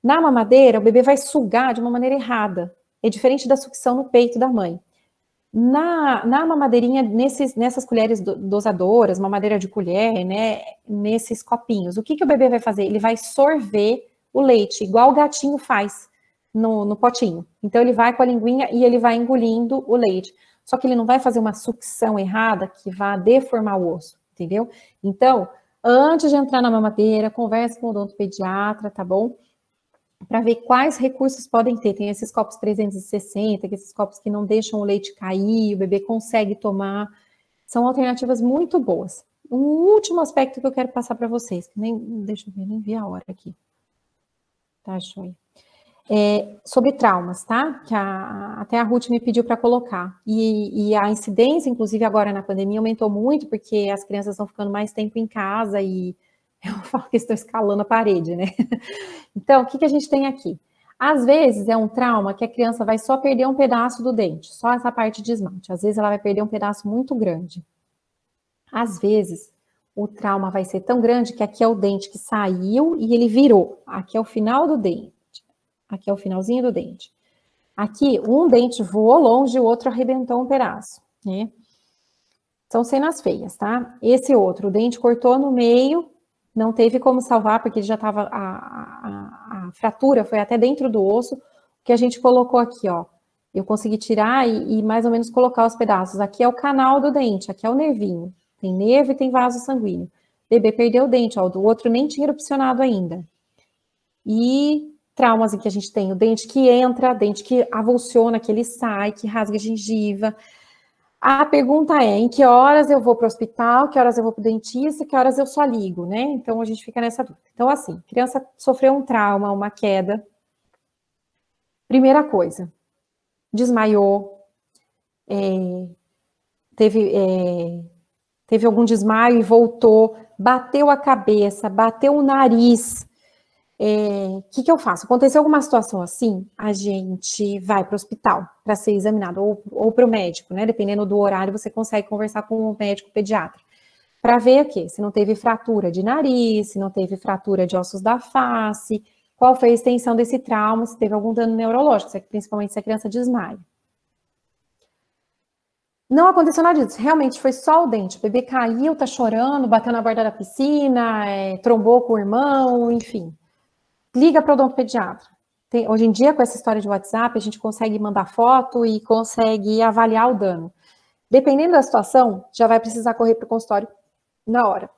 Na mamadeira, o bebê vai sugar de uma maneira errada. É diferente da sucção no peito da mãe. Na mamadeirinha, nessas colheres dosadoras, mamadeira de colher, né? Nesses copinhos, o que o bebê vai fazer? Ele vai sorver o leite, igual o gatinho faz no potinho. Então, ele vai com a linguinha e ele vai engolindo o leite. Só que ele não vai fazer uma sucção errada que vá deformar o osso, entendeu? Então, antes de entrar na mamadeira, converse com o odontopediatra, tá bom? Para ver quais recursos podem ter. Tem esses copos 360, esses copos que não deixam o leite cair, o bebê consegue tomar. São alternativas muito boas. Um último aspecto que eu quero passar para vocês, que deixa eu ver, nem vi a hora aqui. Tá, joia. Sobre traumas, tá? Que até a Ruth me pediu para colocar. E a incidência, inclusive agora na pandemia, aumentou muito, porque as crianças estão ficando mais tempo em casa e eu falo que estão escalando a parede, né? Então, o que a gente tem aqui? Às vezes é um trauma que a criança vai só perder um pedaço do dente, só essa parte de esmalte. Às vezes ela vai perder um pedaço muito grande. Às vezes, o trauma vai ser tão grande que aqui é o dente que saiu e ele virou. Aqui é o final do dente. Aqui é o finalzinho do dente. Aqui, um dente voou longe e o outro arrebentou um pedaço, né? São cenas feias, tá? Esse outro, o dente cortou no meio, não teve como salvar, porque já estava, a fratura foi até dentro do osso, o que a gente colocou aqui, ó. Eu consegui tirar e mais ou menos colocar os pedaços. Aqui é o canal do dente, aqui é o nervinho. Tem nervo e tem vaso sanguíneo. Bebê perdeu o dente, ó, do outro nem tinha erupcionado ainda. E traumas em que a gente tem o dente que entra, dente que avulsiona, que ele sai, que rasga a gengiva. A pergunta é, em que horas eu vou para o hospital, que horas eu vou para o dentista, que horas eu só ligo, né? Então, a gente fica nessa dúvida. Então, assim, criança sofreu um trauma, uma queda. Primeira coisa, desmaiou, teve algum desmaio e voltou, bateu a cabeça, bateu o nariz. O que eu faço? Aconteceu alguma situação assim, a gente vai para o hospital para ser examinado, ou para o médico, né? Dependendo do horário, você consegue conversar com o médico pediatra. Para ver o quê? Se não teve fratura de nariz, se não teve fratura de ossos da face, qual foi a extensão desse trauma, se teve algum dano neurológico, principalmente se a criança desmaia. Não aconteceu nada disso, realmente foi só o dente. O bebê caiu, tá chorando, bateu na borda da piscina, trombou com o irmão, enfim. Liga para o odontopediatra. Hoje em dia, com essa história de WhatsApp, a gente consegue mandar foto e consegue avaliar o dano. Dependendo da situação, já vai precisar correr para o consultório na hora.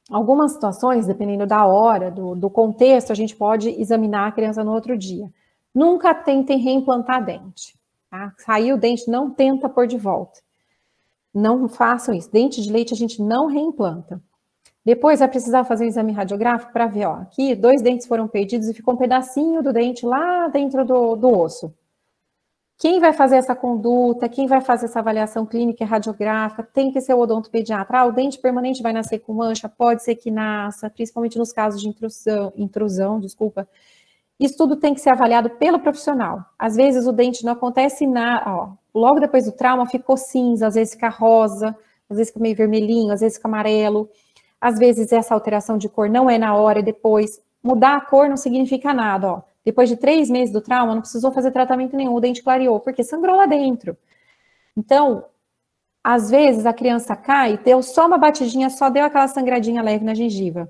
Algumas situações, dependendo da hora, do contexto, a gente pode examinar a criança no outro dia. Nunca tentem reimplantar dente. Tá? Saiu o dente, não tenta pôr de volta. Não façam isso. Dente de leite a gente não reimplanta. Depois vai precisar fazer um exame radiográfico para ver, ó, aqui 2 dentes foram perdidos e ficou um pedacinho do dente lá dentro do osso. Quem vai fazer essa conduta, quem vai fazer essa avaliação clínica e radiográfica, tem que ser o odontopediatra. O dente permanente vai nascer com mancha, pode ser que nasça, principalmente nos casos de intrusão, desculpa. Isso tudo tem que ser avaliado pelo profissional. Às vezes o dente não acontece nada, ó, logo depois do trauma ficou cinza, às vezes fica rosa, às vezes fica meio vermelhinho, às vezes fica amarelo. Às vezes essa alteração de cor não é na hora, depois. Mudar a cor não significa nada, ó. Depois de 3 meses do trauma, não precisou fazer tratamento nenhum, o dente clareou, porque sangrou lá dentro. Então, às vezes a criança cai, deu só uma batidinha, só deu aquela sangradinha leve na gengiva.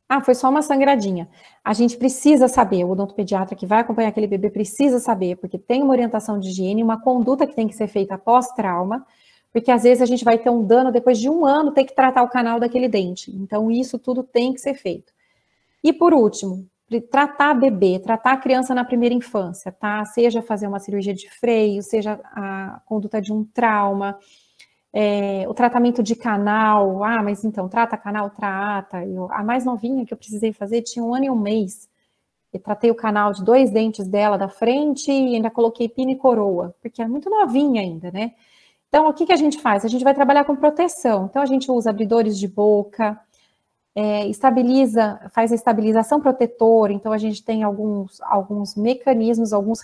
Ah, foi só uma sangradinha. A gente precisa saber, o odontopediatra que vai acompanhar aquele bebê precisa saber, porque tem uma orientação de higiene, uma conduta que tem que ser feita pós-trauma, porque às vezes a gente vai ter um dano depois de 1 ano, ter que tratar o canal daquele dente. Então, isso tudo tem que ser feito. E por último, tratar bebê, tratar a criança na primeira infância, tá? Seja fazer uma cirurgia de freio, seja a conduta de um trauma, o tratamento de canal. Mas então, trata canal? Trata. A mais novinha que eu precisei fazer tinha 1 ano e 1 mês. Eu tratei o canal de 2 dentes dela da frente e ainda coloquei pino e coroa, porque é muito novinha ainda, né? Então, o que que a gente faz? A gente vai trabalhar com proteção. Então, a gente usa abridores de boca, faz a estabilização protetora. Então, a gente tem alguns mecanismos, alguns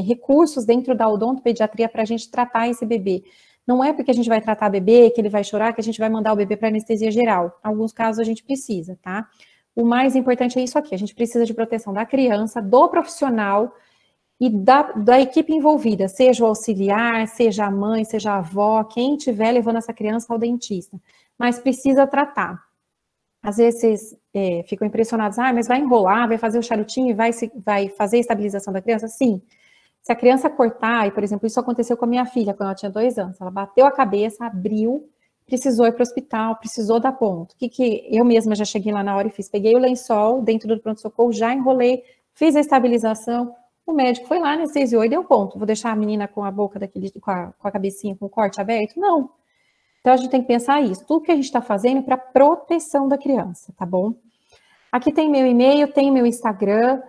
recursos dentro da odontopediatria para a gente tratar esse bebê. Não é porque a gente vai tratar bebê, que ele vai chorar, que a gente vai mandar o bebê para anestesia geral. Em alguns casos, a gente precisa, tá? O mais importante é isso aqui, a gente precisa de proteção da criança, do profissional e da equipe envolvida, seja o auxiliar, seja a mãe, seja a avó, quem estiver levando essa criança ao dentista. Mas precisa tratar. Às vezes vocês ficam impressionados, mas vai enrolar, vai fazer o charutinho e vai fazer a estabilização da criança? Sim. Se a criança cortar, e por exemplo, isso aconteceu com a minha filha quando ela tinha 2 anos, ela bateu a cabeça, abriu, precisou ir para o hospital, precisou dar ponto. O que eu mesma já cheguei lá na hora e fiz? Peguei o lençol dentro do pronto-socorro, já enrolei, fiz a estabilização, o médico foi lá, anestesiou e deu ponto. Vou deixar a menina com a boca com a cabecinha com o corte aberto? Não. Então a gente tem que pensar isso. Tudo que a gente está fazendo é para proteção da criança, tá bom? Aqui tem meu e-mail, tem meu Instagram.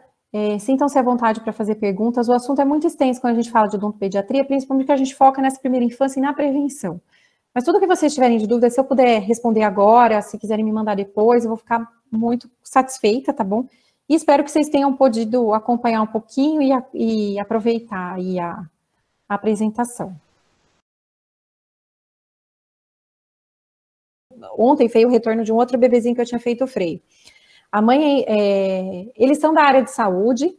Sintam-se à vontade para fazer perguntas. O assunto é muito extenso quando a gente fala de odontopediatria, principalmente porque a gente foca nessa primeira infância e na prevenção. Mas tudo que vocês tiverem de dúvida, se eu puder responder agora, se quiserem me mandar depois, eu vou ficar muito satisfeita, tá bom? E espero que vocês tenham podido acompanhar um pouquinho e aproveitar aí a apresentação. Ontem veio o retorno de um outro bebezinho que eu tinha feito o freio. A mãe, eles são da área de saúde.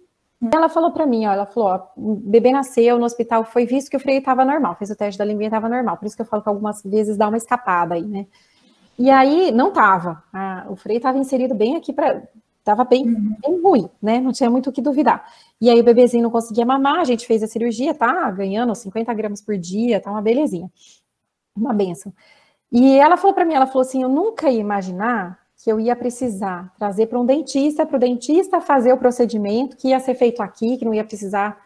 Ela falou para mim, ela falou, o bebê nasceu no hospital, foi visto que o freio estava normal, fez o teste da linguinha, estava normal, por isso que eu falo que algumas vezes dá uma escapada aí, né? E aí, não estava, o freio estava inserido bem aqui, estava bem ruim, né? Não tinha muito o que duvidar. E aí o bebezinho não conseguia mamar, a gente fez a cirurgia, tá ganhando 50 gramas por dia, tá uma belezinha, uma benção. E ela falou para mim, ela falou assim, eu nunca ia imaginar que eu ia precisar trazer para o dentista fazer o procedimento, que ia ser feito aqui, que não ia precisar,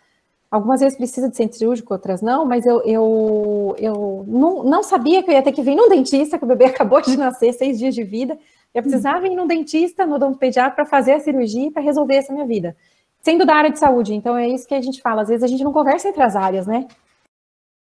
algumas vezes precisa de centro cirúrgico, outras não, mas eu não sabia que eu ia ter que vir num dentista, que o bebê acabou de nascer, 6 dias de vida, eu precisava ir num dentista, no odontopediatra, para fazer a cirurgia, para resolver essa minha vida, sendo da área de saúde, então é isso que a gente fala, às vezes a gente não conversa entre as áreas, né?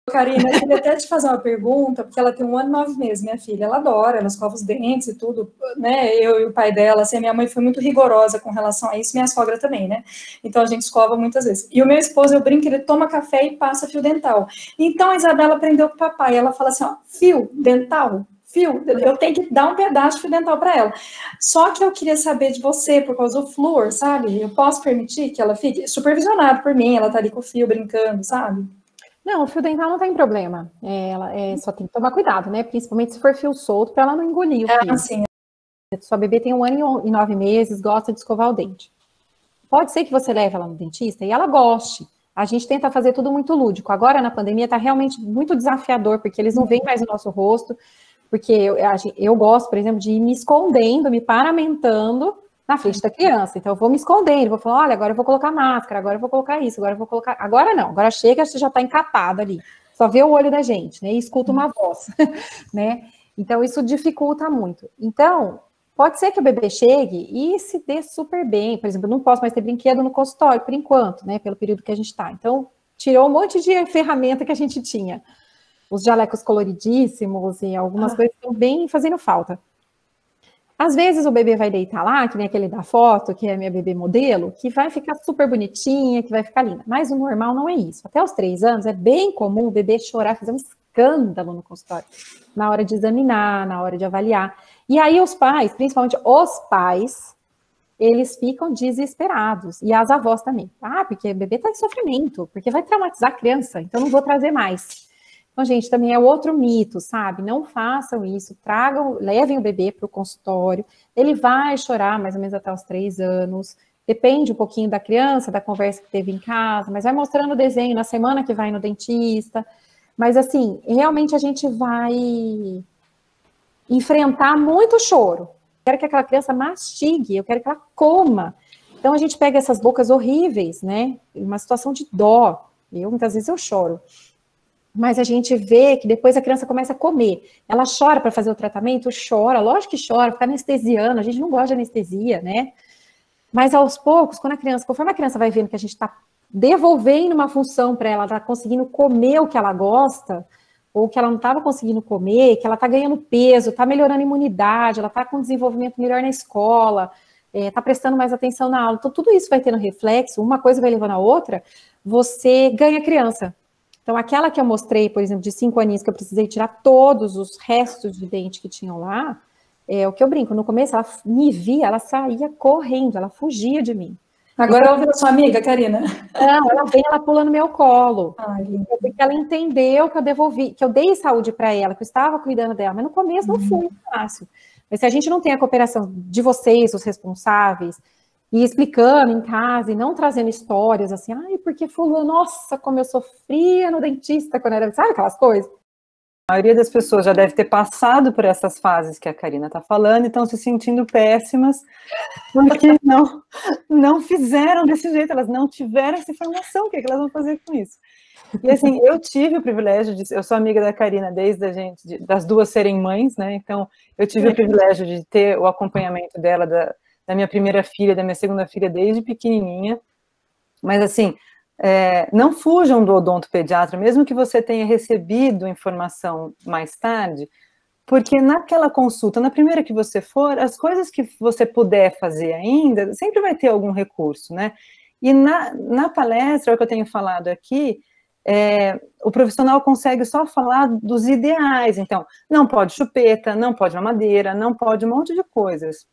Karina, eu queria até te fazer uma pergunta, porque ela tem 1 ano e 9 meses, minha filha, ela adora, ela escova os dentes e tudo, né, eu e o pai dela, assim, a minha mãe foi muito rigorosa com relação a isso, minha sogra também, né, então a gente escova muitas vezes, e o meu esposo, eu brinco, ele toma café e passa fio dental, então a Isabela aprendeu com o papai, ela fala assim, ó, fio dental, eu tenho que dar um pedaço de fio dental para ela, só que eu queria saber de você, por causa do flúor, sabe, eu posso permitir que ela fique supervisionada por mim, ela tá ali com o fio brincando, sabe? Não, o fio dental não tem problema. Só tem que tomar cuidado, né? Principalmente se for fio solto, para ela não engolir o fio. Sim. Sua bebê tem 1 ano e 9 meses, gosta de escovar o dente. Pode ser que você leve ela no dentista e ela goste. A gente tenta fazer tudo muito lúdico. Agora, na pandemia, está realmente muito desafiador, porque eles não veem mais o nosso rosto. Porque eu gosto, por exemplo, de ir me escondendo, me paramentando na frente da criança. Então, eu vou me escondendo, vou falar, olha, agora eu vou colocar máscara, agora eu vou colocar isso, agora eu vou colocar... Agora não, agora chega, você já está encapado ali. Só vê o olho da gente, né? E escuta uma voz, né? Então, isso dificulta muito. Então, pode ser que o bebê chegue e se dê super bem. Por exemplo, eu não posso mais ter brinquedo no consultório, por enquanto, né? Pelo período que a gente está. Então, tirou um monte de ferramenta que a gente tinha. Os jalecos coloridíssimos e algumas coisas estão bem fazendo falta. Às vezes o bebê vai deitar lá, que nem aquele da foto, que é a minha bebê modelo, que vai ficar super bonitinha, que vai ficar linda. Mas o normal não é isso. Até os 3 anos é bem comum o bebê chorar, fazer um escândalo no consultório, na hora de examinar, na hora de avaliar. E aí os pais, principalmente os pais, eles ficam desesperados. E as avós também. Porque o bebê está em sofrimento, porque vai traumatizar a criança, então não vou trazer mais. Então, gente, também é outro mito, sabe? Não façam isso, levem o bebê para o consultório, ele vai chorar mais ou menos até os 3 anos, depende um pouquinho da criança, da conversa que teve em casa, mas vai mostrando o desenho na semana que vai no dentista, mas assim, realmente a gente vai enfrentar muito choro. Eu quero que aquela criança mastigue, eu quero que ela coma. Então, a gente pega essas bocas horríveis, né? Uma situação de dó. Muitas vezes eu choro. Mas a gente vê que depois a criança começa a comer. Ela chora para fazer o tratamento? Chora, lógico que chora, fica anestesiando. A gente não gosta de anestesia, né? Mas aos poucos, conforme a criança vai vendo que a gente está devolvendo uma função para ela, está conseguindo comer o que ela gosta, ou que ela não estava conseguindo comer, que ela está ganhando peso, está melhorando a imunidade, ela está com desenvolvimento melhor na escola, está prestando mais atenção na aula. Então, tudo isso vai tendo reflexo, uma coisa vai levando a outra, você ganha criança. Então, aquela que eu mostrei, por exemplo, de 5 aninhos, que eu precisei tirar todos os restos de dente que tinham lá, é o que eu brinco. No começo, ela me via, ela saía correndo, ela fugia de mim. Agora ela virou sua amiga, Karina? Não, ela vem, ela pula no meu colo. Ai, porque ela entendeu que eu devolvi, que eu dei saúde para ela, que eu estava cuidando dela. Mas no começo não foi fácil. Mas se a gente não tem a cooperação de vocês, os responsáveis, e explicando em casa, e não trazendo histórias assim, ai, porque fulano, nossa, como eu sofria no dentista quando era, sabe aquelas coisas? A maioria das pessoas já deve ter passado por essas fases que a Karina está falando e estão se sentindo péssimas porque não fizeram desse jeito, elas não tiveram essa informação, o que elas vão fazer com isso? E assim, eu tive o privilégio eu sou amiga da Karina desde das duas serem mães, né? Então eu tive o privilégio de ter o acompanhamento dela, da minha primeira filha, da minha segunda filha desde pequenininha, mas assim, não fujam do odontopediatra, mesmo que você tenha recebido informação mais tarde, porque naquela consulta, na primeira que você for, as coisas que você puder fazer ainda, sempre vai ter algum recurso, né? E na palestra, o que eu tenho falado aqui, o profissional consegue só falar dos ideais, então, não pode chupeta, não pode mamadeira, não pode um monte de coisas.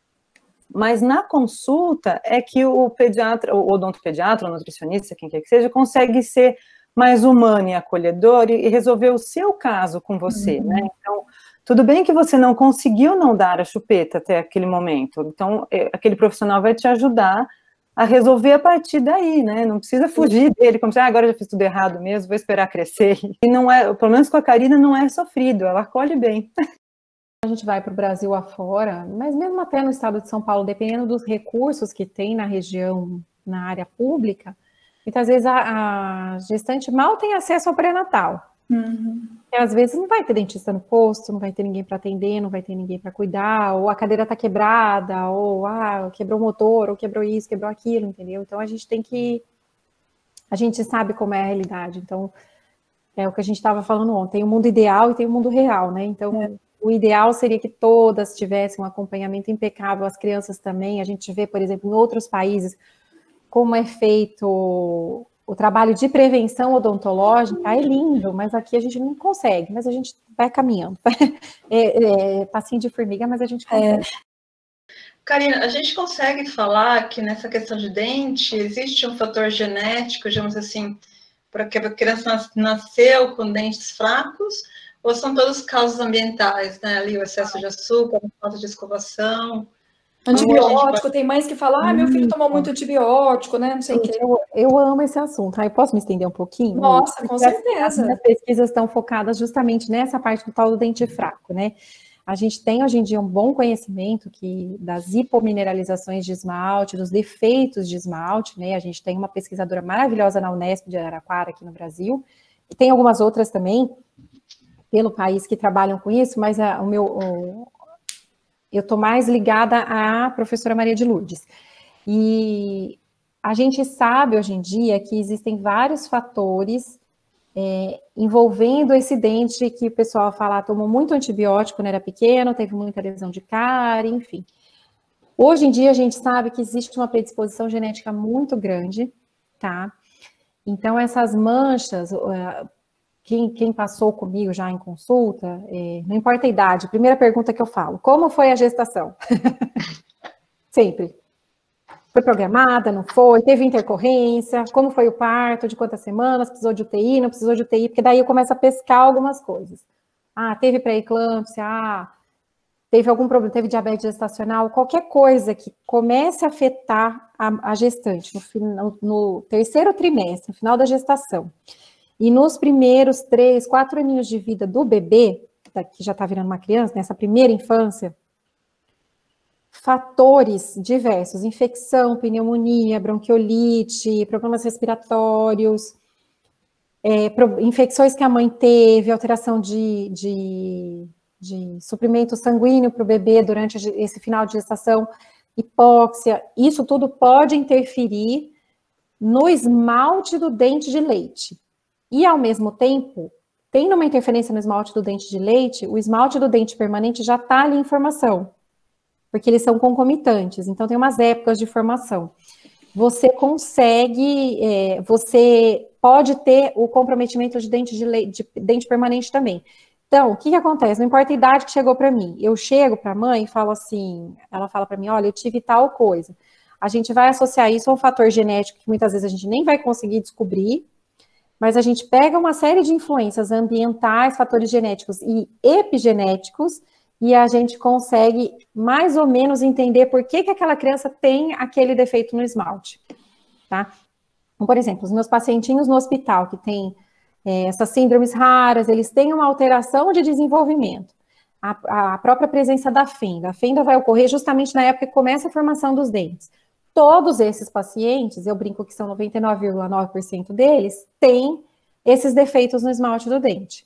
Mas na consulta é que o pediatra, o odontopediatra, o nutricionista, quem quer que seja, consegue ser mais humano e acolhedor e resolver o seu caso com você, né? Então, tudo bem que você não conseguiu não dar a chupeta até aquele momento, então aquele profissional vai te ajudar a resolver a partir daí, né? Não precisa fugir dele, como se, agora eu já fiz tudo errado mesmo, vou esperar crescer. E não pelo menos com a Karina, não é sofrido, ela acolhe bem. A gente vai para o Brasil afora, mas mesmo até no estado de São Paulo, dependendo dos recursos que tem na região, na área pública, muitas vezes a gestante mal tem acesso ao pré-natal. E às vezes não vai ter dentista no posto, não vai ter ninguém para atender, não vai ter ninguém para cuidar, ou a cadeira está quebrada, ou quebrou o motor, ou quebrou isso, quebrou aquilo, entendeu? Então a gente sabe como é a realidade. Então é o que a gente estava falando ontem, tem o mundo ideal e tem o mundo real, né? Então o ideal seria que todas tivessem um acompanhamento impecável, as crianças também. A gente vê, por exemplo, em outros países, como é feito o trabalho de prevenção odontológica, é lindo, mas aqui a gente não consegue, mas a gente vai caminhando. Passinho de formiga, mas a gente consegue. Karina, a gente consegue falar que nessa questão de dente existe um fator genético, digamos assim, porque a criança nasceu com dentes fracos, ou são todas causas ambientais, né? Ali o excesso de açúcar, a falta de escovação. Antibiótico, tem mães que falam, meu filho tomou muito antibiótico, né? Não sei o quê. Eu amo esse assunto. Eu posso me estender um pouquinho? Nossa, com certeza. As pesquisas estão focadas justamente nessa parte do tal do dente fraco, né? A gente tem hoje em dia um bom conhecimento das hipomineralizações de esmalte, dos defeitos de esmalte, né? A gente tem uma pesquisadora maravilhosa na Unesp de Araraquara, aqui no Brasil, e tem algumas outras também pelo país que trabalham com isso, mas eu estou mais ligada à professora Maria de Lourdes. E a gente sabe hoje em dia que existem vários fatores envolvendo esse dente que o pessoal fala, tomou muito antibiótico quando era pequeno, teve muita lesão de cárie, enfim. Hoje em dia a gente sabe que existe uma predisposição genética muito grande, tá? Então essas manchas, quem passou comigo já em consulta, não importa a idade, primeira pergunta que eu falo, como foi a gestação? Sempre. Foi programada, não foi? Teve intercorrência? Como foi o parto? De quantas semanas? Precisou de UTI? Não precisou de UTI? Porque daí eu começo a pescar algumas coisas. Teve pré-eclâmpsia? Teve algum problema? Teve diabetes gestacional? Qualquer coisa que comece a afetar a gestante no terceiro trimestre, no final da gestação, e nos primeiros 3, 4 aninhos de vida do bebê, que já está virando uma criança, nessa primeira infância, fatores diversos, infecção, pneumonia, bronquiolite, problemas respiratórios, infecções que a mãe teve, alteração de suprimento sanguíneo para o bebê durante esse final de gestação, hipóxia, isso tudo pode interferir no esmalte do dente de leite. E, ao mesmo tempo, tendo uma interferência no esmalte do dente de leite, o esmalte do dente permanente já está ali em formação, porque eles são concomitantes, então tem umas épocas de formação. Você consegue, você pode ter o comprometimento de dente permanente também. Então, o que acontece? Não importa a idade que chegou para mim, eu chego para a mãe e falo assim, ela fala para mim, olha, eu tive tal coisa. A gente vai associar isso a um fator genético que muitas vezes a gente nem vai conseguir descobrir, mas a gente pega uma série de influências ambientais, fatores genéticos e epigenéticos, e a gente consegue mais ou menos entender por que aquela criança tem aquele defeito no esmalte, tá? Então, por exemplo, os meus pacientinhos no hospital que têm essas síndromes raras, eles têm uma alteração de desenvolvimento. A própria presença da fenda. A fenda vai ocorrer justamente na época que começa a formação dos dentes. Todos esses pacientes, eu brinco que são 99,9% deles, têm esses defeitos no esmalte do dente.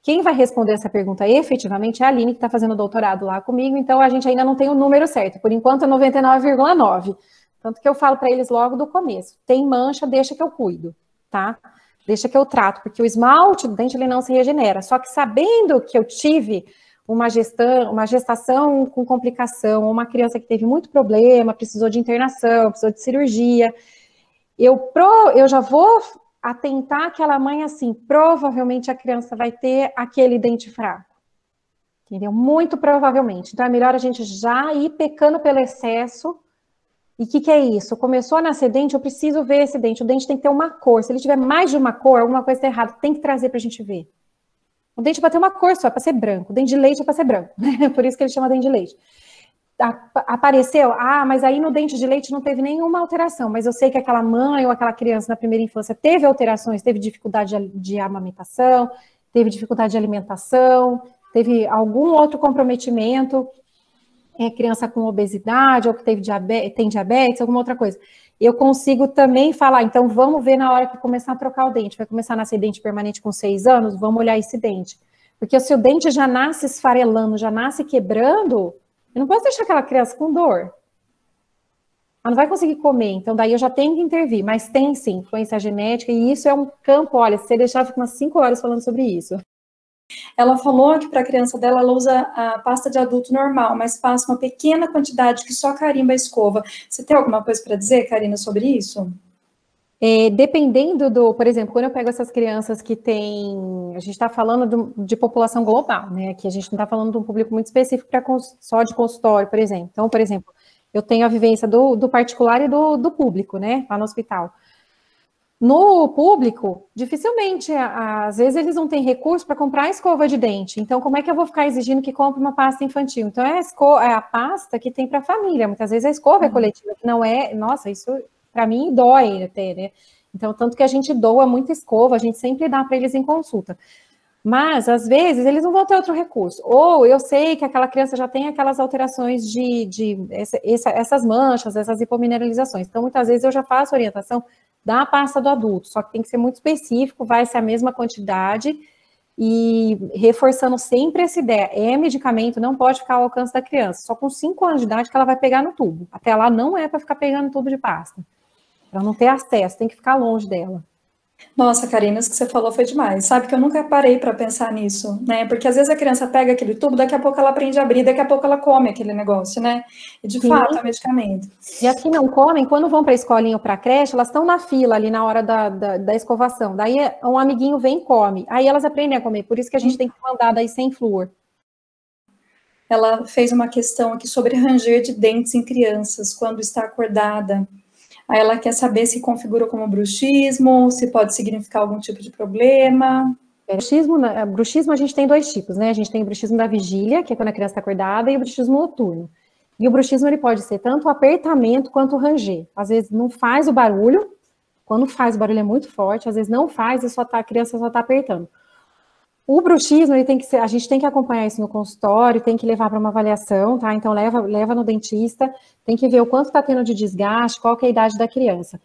Quem vai responder essa pergunta efetivamente é a Aline, que está fazendo doutorado lá comigo, então a gente ainda não tem o número certo, por enquanto é 99,9%. Tanto que eu falo para eles logo do começo, tem mancha, deixa que eu cuido, tá? Deixa que eu trato, porque o esmalte do dente ele não se regenera. Só que sabendo que eu tive uma gestação com complicação, uma criança que teve muito problema, precisou de internação, precisou de cirurgia, eu já vou atentar aquela mãe assim, provavelmente a criança vai ter aquele dente fraco, entendeu? Muito provavelmente. Então é melhor a gente já ir pecando pelo excesso. E o que é isso? Começou a nascer dente, eu preciso ver esse dente. O dente tem que ter uma cor. Se ele tiver mais de uma cor, alguma coisa está errada. Tem que trazer para a gente ver. O dente é para ter uma cor só, é para ser branco. O dente de leite é para ser branco. Por isso que ele chama dente de leite. Apareceu, mas aí no dente de leite não teve nenhuma alteração. Mas eu sei que aquela mãe ou aquela criança na primeira infância teve alterações, teve dificuldade de amamentação, teve dificuldade de alimentação, teve algum outro comprometimento. Criança com obesidade, ou que tem diabetes, alguma outra coisa. Eu consigo também falar, então vamos ver na hora que começar a trocar o dente, vai começar a nascer dente permanente com 6 anos, vamos olhar esse dente. Porque se o dente já nasce esfarelando, já nasce quebrando, eu não posso deixar aquela criança com dor. Ela não vai conseguir comer, então daí eu já tenho que intervir, mas tem sim, influência genética, e isso é um campo, olha, se você deixar, eu fico umas 5 horas falando sobre isso. Ela falou que para a criança dela, ela usa a pasta de adulto normal, mas passa uma pequena quantidade que só carimba a escova. Você tem alguma coisa para dizer, Karina, sobre isso? Dependendo por exemplo, quando eu pego essas crianças que têm, a gente está falando de população global, né? Aqui a gente não está falando de um público muito específico só de consultório, por exemplo. Então, por exemplo, eu tenho a vivência do particular e do público, né? Lá no hospital. No público, dificilmente, às vezes eles não têm recurso para comprar escova de dente. Então, como é que eu vou ficar exigindo que compre uma pasta infantil? Então, é a pasta que tem para a família. Muitas vezes a escova é coletiva, que não é... Nossa, isso para mim dói até, né? Então, tanto que a gente doa muita escova, a gente sempre dá para eles em consulta. Mas, às vezes, eles não vão ter outro recurso. Ou eu sei que aquela criança já tem aquelas alterações essas manchas, essas hipomineralizações. Então, muitas vezes eu já faço orientação da pasta do adulto, só que tem que ser muito específico, vai ser a mesma quantidade, e reforçando sempre essa ideia, medicamento, não pode ficar ao alcance da criança, só com 5 anos de idade que ela vai pegar no tubo, até lá não é para ficar pegando tubo de pasta, para não ter acesso, tem que ficar longe dela. Nossa, Karina, isso que você falou foi demais. Sabe que eu nunca parei para pensar nisso, né? Porque às vezes a criança pega aquele tubo, daqui a pouco ela aprende a abrir, daqui a pouco ela come aquele negócio, né? E de fato é medicamento. E as que não comem, quando vão para a escolinha ou para a creche, elas estão na fila ali na hora da escovação. Daí um amiguinho vem e come. Aí elas aprendem a comer, por isso que a gente tem que mandar daí sem flúor. Ela fez uma questão aqui sobre ranger de dentes em crianças quando está acordada. Aí ela quer saber se configura como bruxismo, se pode significar algum tipo de problema. Bruxismo a gente tem 2 tipos, né? A gente tem o bruxismo da vigília, que é quando a criança está acordada, e o bruxismo noturno. E o bruxismo ele pode ser tanto o apertamento quanto o ranger. Às vezes não faz o barulho, quando faz o barulho é muito forte, às vezes não faz e a criança só está apertando. O bruxismo, a gente tem que acompanhar isso no consultório, tem que levar para uma avaliação, tá? Então, leva no dentista, tem que ver o quanto está tendo de desgaste, qual que é a idade da criança.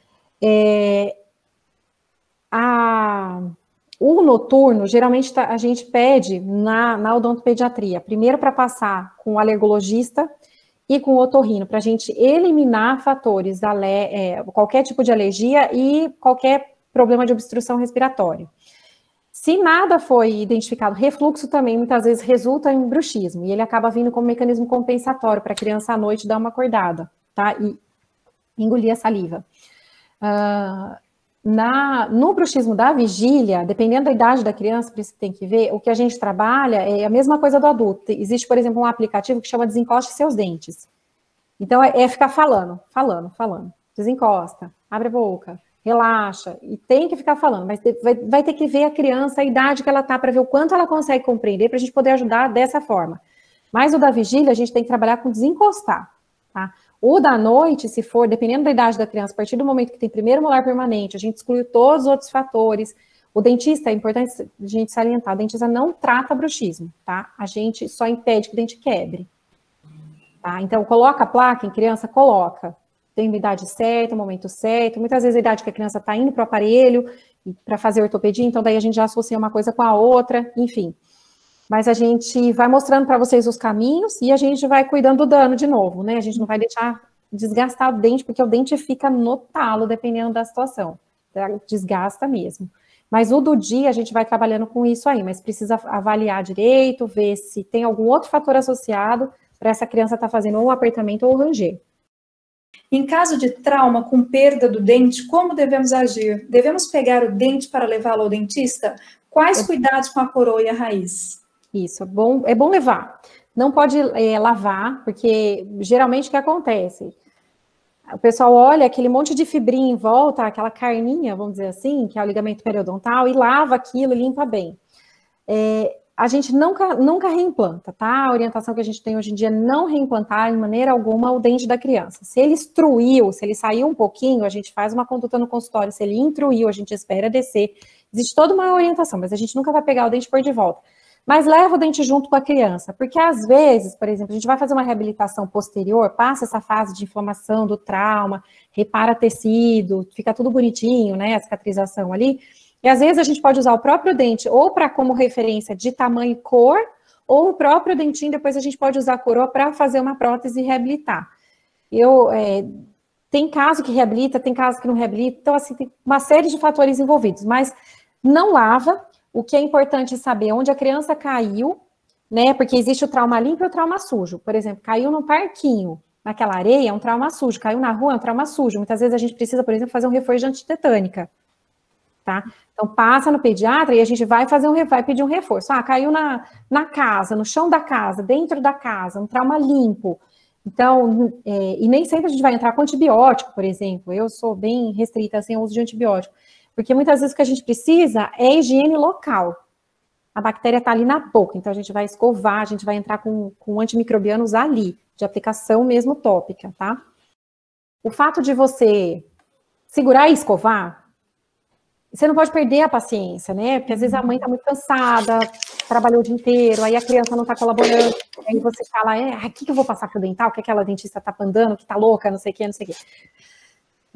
O noturno, geralmente, a gente pede na odontopediatria, primeiro para passar com o alergologista e com o otorrino, para a gente eliminar fatores, qualquer tipo de alergia e qualquer problema de obstrução respiratória. Se nada foi identificado, refluxo também muitas vezes resulta em bruxismo, e ele acaba vindo como mecanismo compensatório para a criança à noite dar uma acordada, tá? E engolir a saliva. No bruxismo da vigília, dependendo da idade da criança, por isso que tem que ver, o que a gente trabalha é a mesma coisa do adulto. Existe, por exemplo, um aplicativo que chama Desencoste Seus Dentes. Então, é ficar falando. Desencosta, abre a boca, relaxa, e tem que ficar falando, mas vai ter que ver a criança, a idade que ela tá, para ver o quanto ela consegue compreender, para a gente poder ajudar dessa forma. Mas o da vigília, a gente tem que trabalhar com desencostar, tá? O da noite, se for, dependendo da idade da criança, a partir do momento que tem primeiro molar permanente, a gente exclui todos os outros fatores. O dentista, é importante a gente salientar, o dentista não trata bruxismo, tá? A gente só impede que o dente quebre. Tá? Então, coloca a placa em criança, coloca. Tem a idade certa, o momento certo. Muitas vezes a idade que a criança está indo para o aparelho para fazer ortopedia, então daí a gente já associa uma coisa com a outra, enfim. Mas a gente vai mostrando para vocês os caminhos e a gente vai cuidando do dano de novo, né? A gente não vai deixar desgastar o dente, porque o dente fica no talo, dependendo da situação. Desgasta mesmo. Mas o do dia a gente vai trabalhando com isso aí, mas precisa avaliar direito, ver se tem algum outro fator associado para essa criança estar fazendo ou apertamento ou ranger. Em caso de trauma com perda do dente, como devemos agir? Devemos pegar o dente para levá-lo ao dentista? Quais cuidados com a coroa e a raiz? Isso, é bom levar. Não pode lavar, porque geralmente o que acontece? O pessoal olha aquele monte de fibrinha em volta, aquela carninha, vamos dizer assim, que é o ligamento periodontal, e lava aquilo, limpa bem. A gente nunca reimplanta, tá? A orientação que a gente tem hoje em dia é não reimplantar de maneira alguma o dente da criança. Se ele instruiu, se ele saiu um pouquinho, a gente faz uma conduta no consultório. Se ele intruiu, a gente espera descer. Existe toda uma orientação, mas a gente nunca vai pegar o dente e pôr de volta. Mas leva o dente junto com a criança, porque às vezes, por exemplo, a gente vai fazer uma reabilitação posterior, passa essa fase de inflamação do trauma, repara tecido, fica tudo bonitinho, né, a cicatrização ali, e às vezes a gente pode usar o próprio dente ou para como referência de tamanho e cor, ou o próprio dentinho, depois a gente pode usar a coroa para fazer uma prótese e reabilitar. Tem caso que reabilita, tem caso que não reabilita, então assim, tem uma série de fatores envolvidos, mas não lava. O que é importante saber onde a criança caiu, né? Porque existe o trauma limpo e o trauma sujo. Por exemplo, caiu no parquinho, naquela areia, é um trauma sujo. Caiu na rua, é um trauma sujo. Muitas vezes a gente precisa, por exemplo, fazer um reforço de antitetânica, tá? Então, passa no pediatra e a gente vai pedir um reforço. Caiu na casa, no chão da casa, dentro da casa, um trauma limpo. Então, e nem sempre a gente vai entrar com antibiótico, por exemplo. Eu sou bem restrita, assim, ao uso de antibiótico. Porque muitas vezes o que a gente precisa é higiene local. A bactéria está ali na boca, então a gente vai escovar, a gente vai entrar com antimicrobianos ali, de aplicação mesmo tópica, tá? O fato de você segurar e escovar, você não pode perder a paciência, né? Porque às vezes a mãe está muito cansada, trabalhou o dia inteiro, aí a criança não está colaborando, aí você fala, o que eu vou passar pro dental? Que aquela dentista tá andando, que tá louca, não sei o que, não sei o que.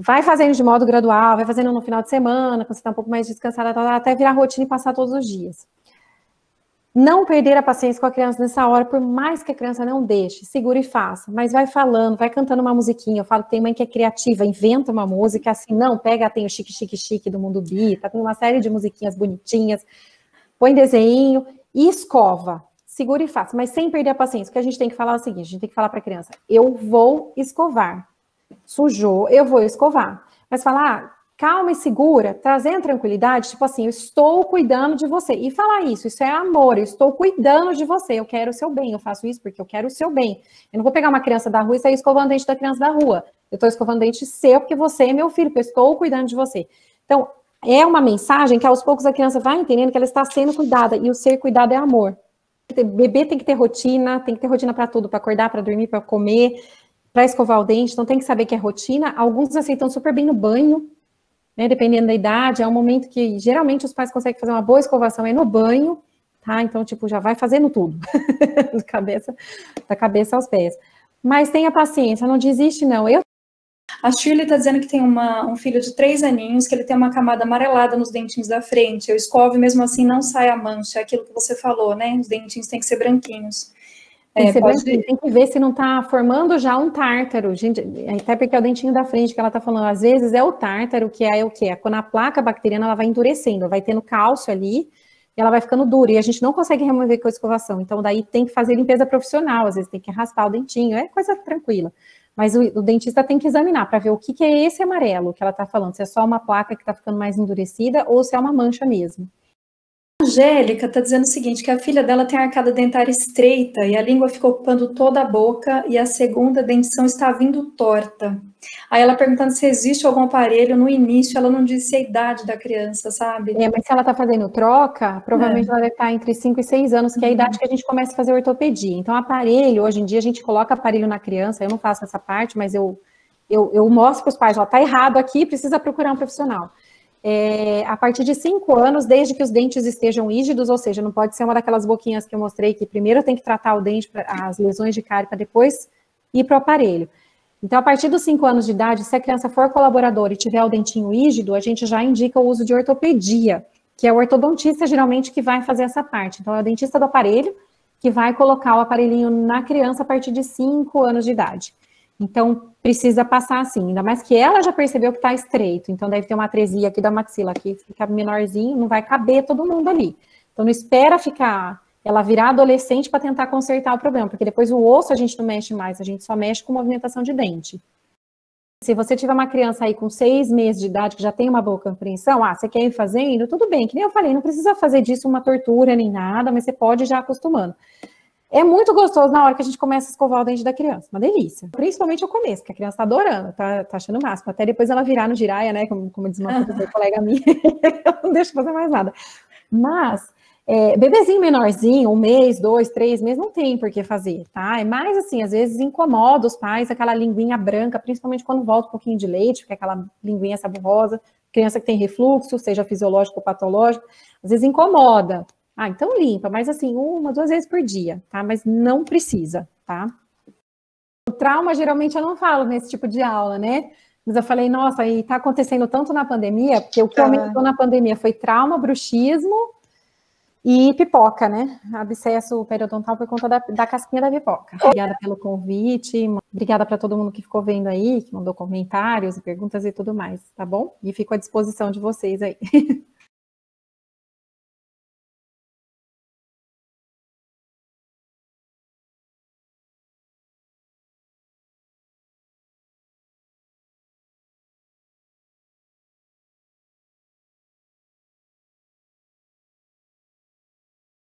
Vai fazendo de modo gradual, vai fazendo no final de semana, quando você está um pouco mais descansada, até virar rotina e passar todos os dias. Não perder a paciência com a criança nessa hora, por mais que a criança não deixe, segura e faça, mas vai falando, vai cantando uma musiquinha. Eu falo que tem mãe que é criativa, inventa uma música assim, tem o chique, chique, chique do Mundo Bita, tem uma série de musiquinhas bonitinhas, põe desenho e escova. Segura e faça, mas sem perder a paciência. O que a gente tem que falar é o seguinte, a gente tem que falar para a criança, eu vou escovar. Sujou, eu vou escovar. Mas falar, calma e segura, trazendo tranquilidade, tipo assim, eu estou cuidando de você. E falar isso é amor, eu estou cuidando de você, eu quero o seu bem, eu faço isso porque eu quero o seu bem. Eu não vou pegar uma criança da rua e sair escovando o dente da criança da rua. Eu estou escovando o dente seu porque você é meu filho, porque eu estou cuidando de você. Então, é uma mensagem que aos poucos a criança vai entendendo que ela está sendo cuidada, e o ser cuidado é amor. Bebê tem que ter rotina para tudo, para acordar, para dormir, para comer, para escovar o dente, então tem que saber que é rotina. Alguns aceitam super bem no banho, né, dependendo da idade, é um momento que geralmente os pais conseguem fazer uma boa escovação no banho, tá? Então, tipo, já vai fazendo tudo, da cabeça aos pés. Mas tenha paciência, não desiste não. A Shirley está dizendo que tem um filho de 3 aninhos, que ele tem uma camada amarelada nos dentinhos da frente. Eu escovo e mesmo assim não sai a mancha, é aquilo que você falou, né? Os dentinhos têm que ser branquinhos. Tem que ver se não está formando já um tártaro, gente, até porque é o dentinho da frente que ela está falando, às vezes é o tártaro, que é o quê? Quando a placa bacteriana ela vai endurecendo, vai tendo cálcio ali, e ela vai ficando dura, e a gente não consegue remover com a escovação, então daí tem que fazer limpeza profissional, às vezes tem que raspar o dentinho, é coisa tranquila, mas o dentista tem que examinar para ver o que é esse amarelo que ela está falando, se é só uma placa que está ficando mais endurecida, ou se é uma mancha mesmo. A Angélica está dizendo o seguinte, que a filha dela tem a arcada dentária estreita e a língua fica ocupando toda a boca e a segunda dentição está vindo torta. Aí ela perguntando se existe algum aparelho no início, ela não disse a idade da criança, sabe? Mas se ela está fazendo troca, provavelmente ela deve estar entre 5 e 6 anos, que é a idade que a gente começa a fazer ortopedia. Então, aparelho, hoje em dia a gente coloca aparelho na criança, eu não faço essa parte, mas eu mostro para os pais, ó, tá errado aqui, precisa procurar um profissional. A partir de 5 anos, desde que os dentes estejam rígidos, ou seja, não pode ser uma daquelas boquinhas que eu mostrei, que primeiro tem que tratar o dente, as lesões de cárie, para depois ir para o aparelho. Então, a partir dos 5 anos de idade, se a criança for colaboradora e tiver o dentinho rígido, a gente já indica o uso de ortopedia, que é o ortodontista, geralmente, que vai fazer essa parte. Então, é o dentista do aparelho que vai colocar o aparelhinho na criança a partir de 5 anos de idade. Então, precisa passar assim, ainda mais que ela já percebeu que está estreito, então deve ter uma atresia aqui da maxila, que fica menorzinho, não vai caber todo mundo ali. Então, não espera ela virar adolescente para tentar consertar o problema, porque depois o osso a gente não mexe mais, a gente só mexe com movimentação de dente. Se você tiver uma criança aí com 6 meses de idade, que já tem uma boa compreensão, você quer ir fazendo, tudo bem, que nem eu falei, não precisa fazer disso uma tortura nem nada, mas você pode ir já acostumando. É muito gostoso na hora que a gente começa a escovar o dente da criança, uma delícia. Principalmente o começo, que a criança tá adorando, tá achando o máximo. Até depois ela virar no giraia, né, como diz uma colega minha, eu não deixo fazer mais nada. Mas, bebezinho menorzinho, 1 mês, 2, 3 meses, não tem por que fazer, tá? É mais assim, às vezes incomoda os pais, aquela linguinha branca, principalmente quando volta um pouquinho de leite, porque é aquela linguinha saborrosa, criança que tem refluxo, seja fisiológico ou patológico, às vezes incomoda. Então limpa, mas assim, 1, 2 vezes por dia, tá? Mas não precisa, tá? O trauma, geralmente, eu não falo nesse tipo de aula, né? Mas eu falei, nossa, e tá acontecendo tanto na pandemia, porque o que aumentou na pandemia foi trauma, bruxismo e pipoca, né? Abscesso periodontal por conta da casquinha da pipoca. Obrigada pelo convite, obrigada para todo mundo que ficou vendo aí, que mandou comentários e perguntas e tudo mais, tá bom? E fico à disposição de vocês aí.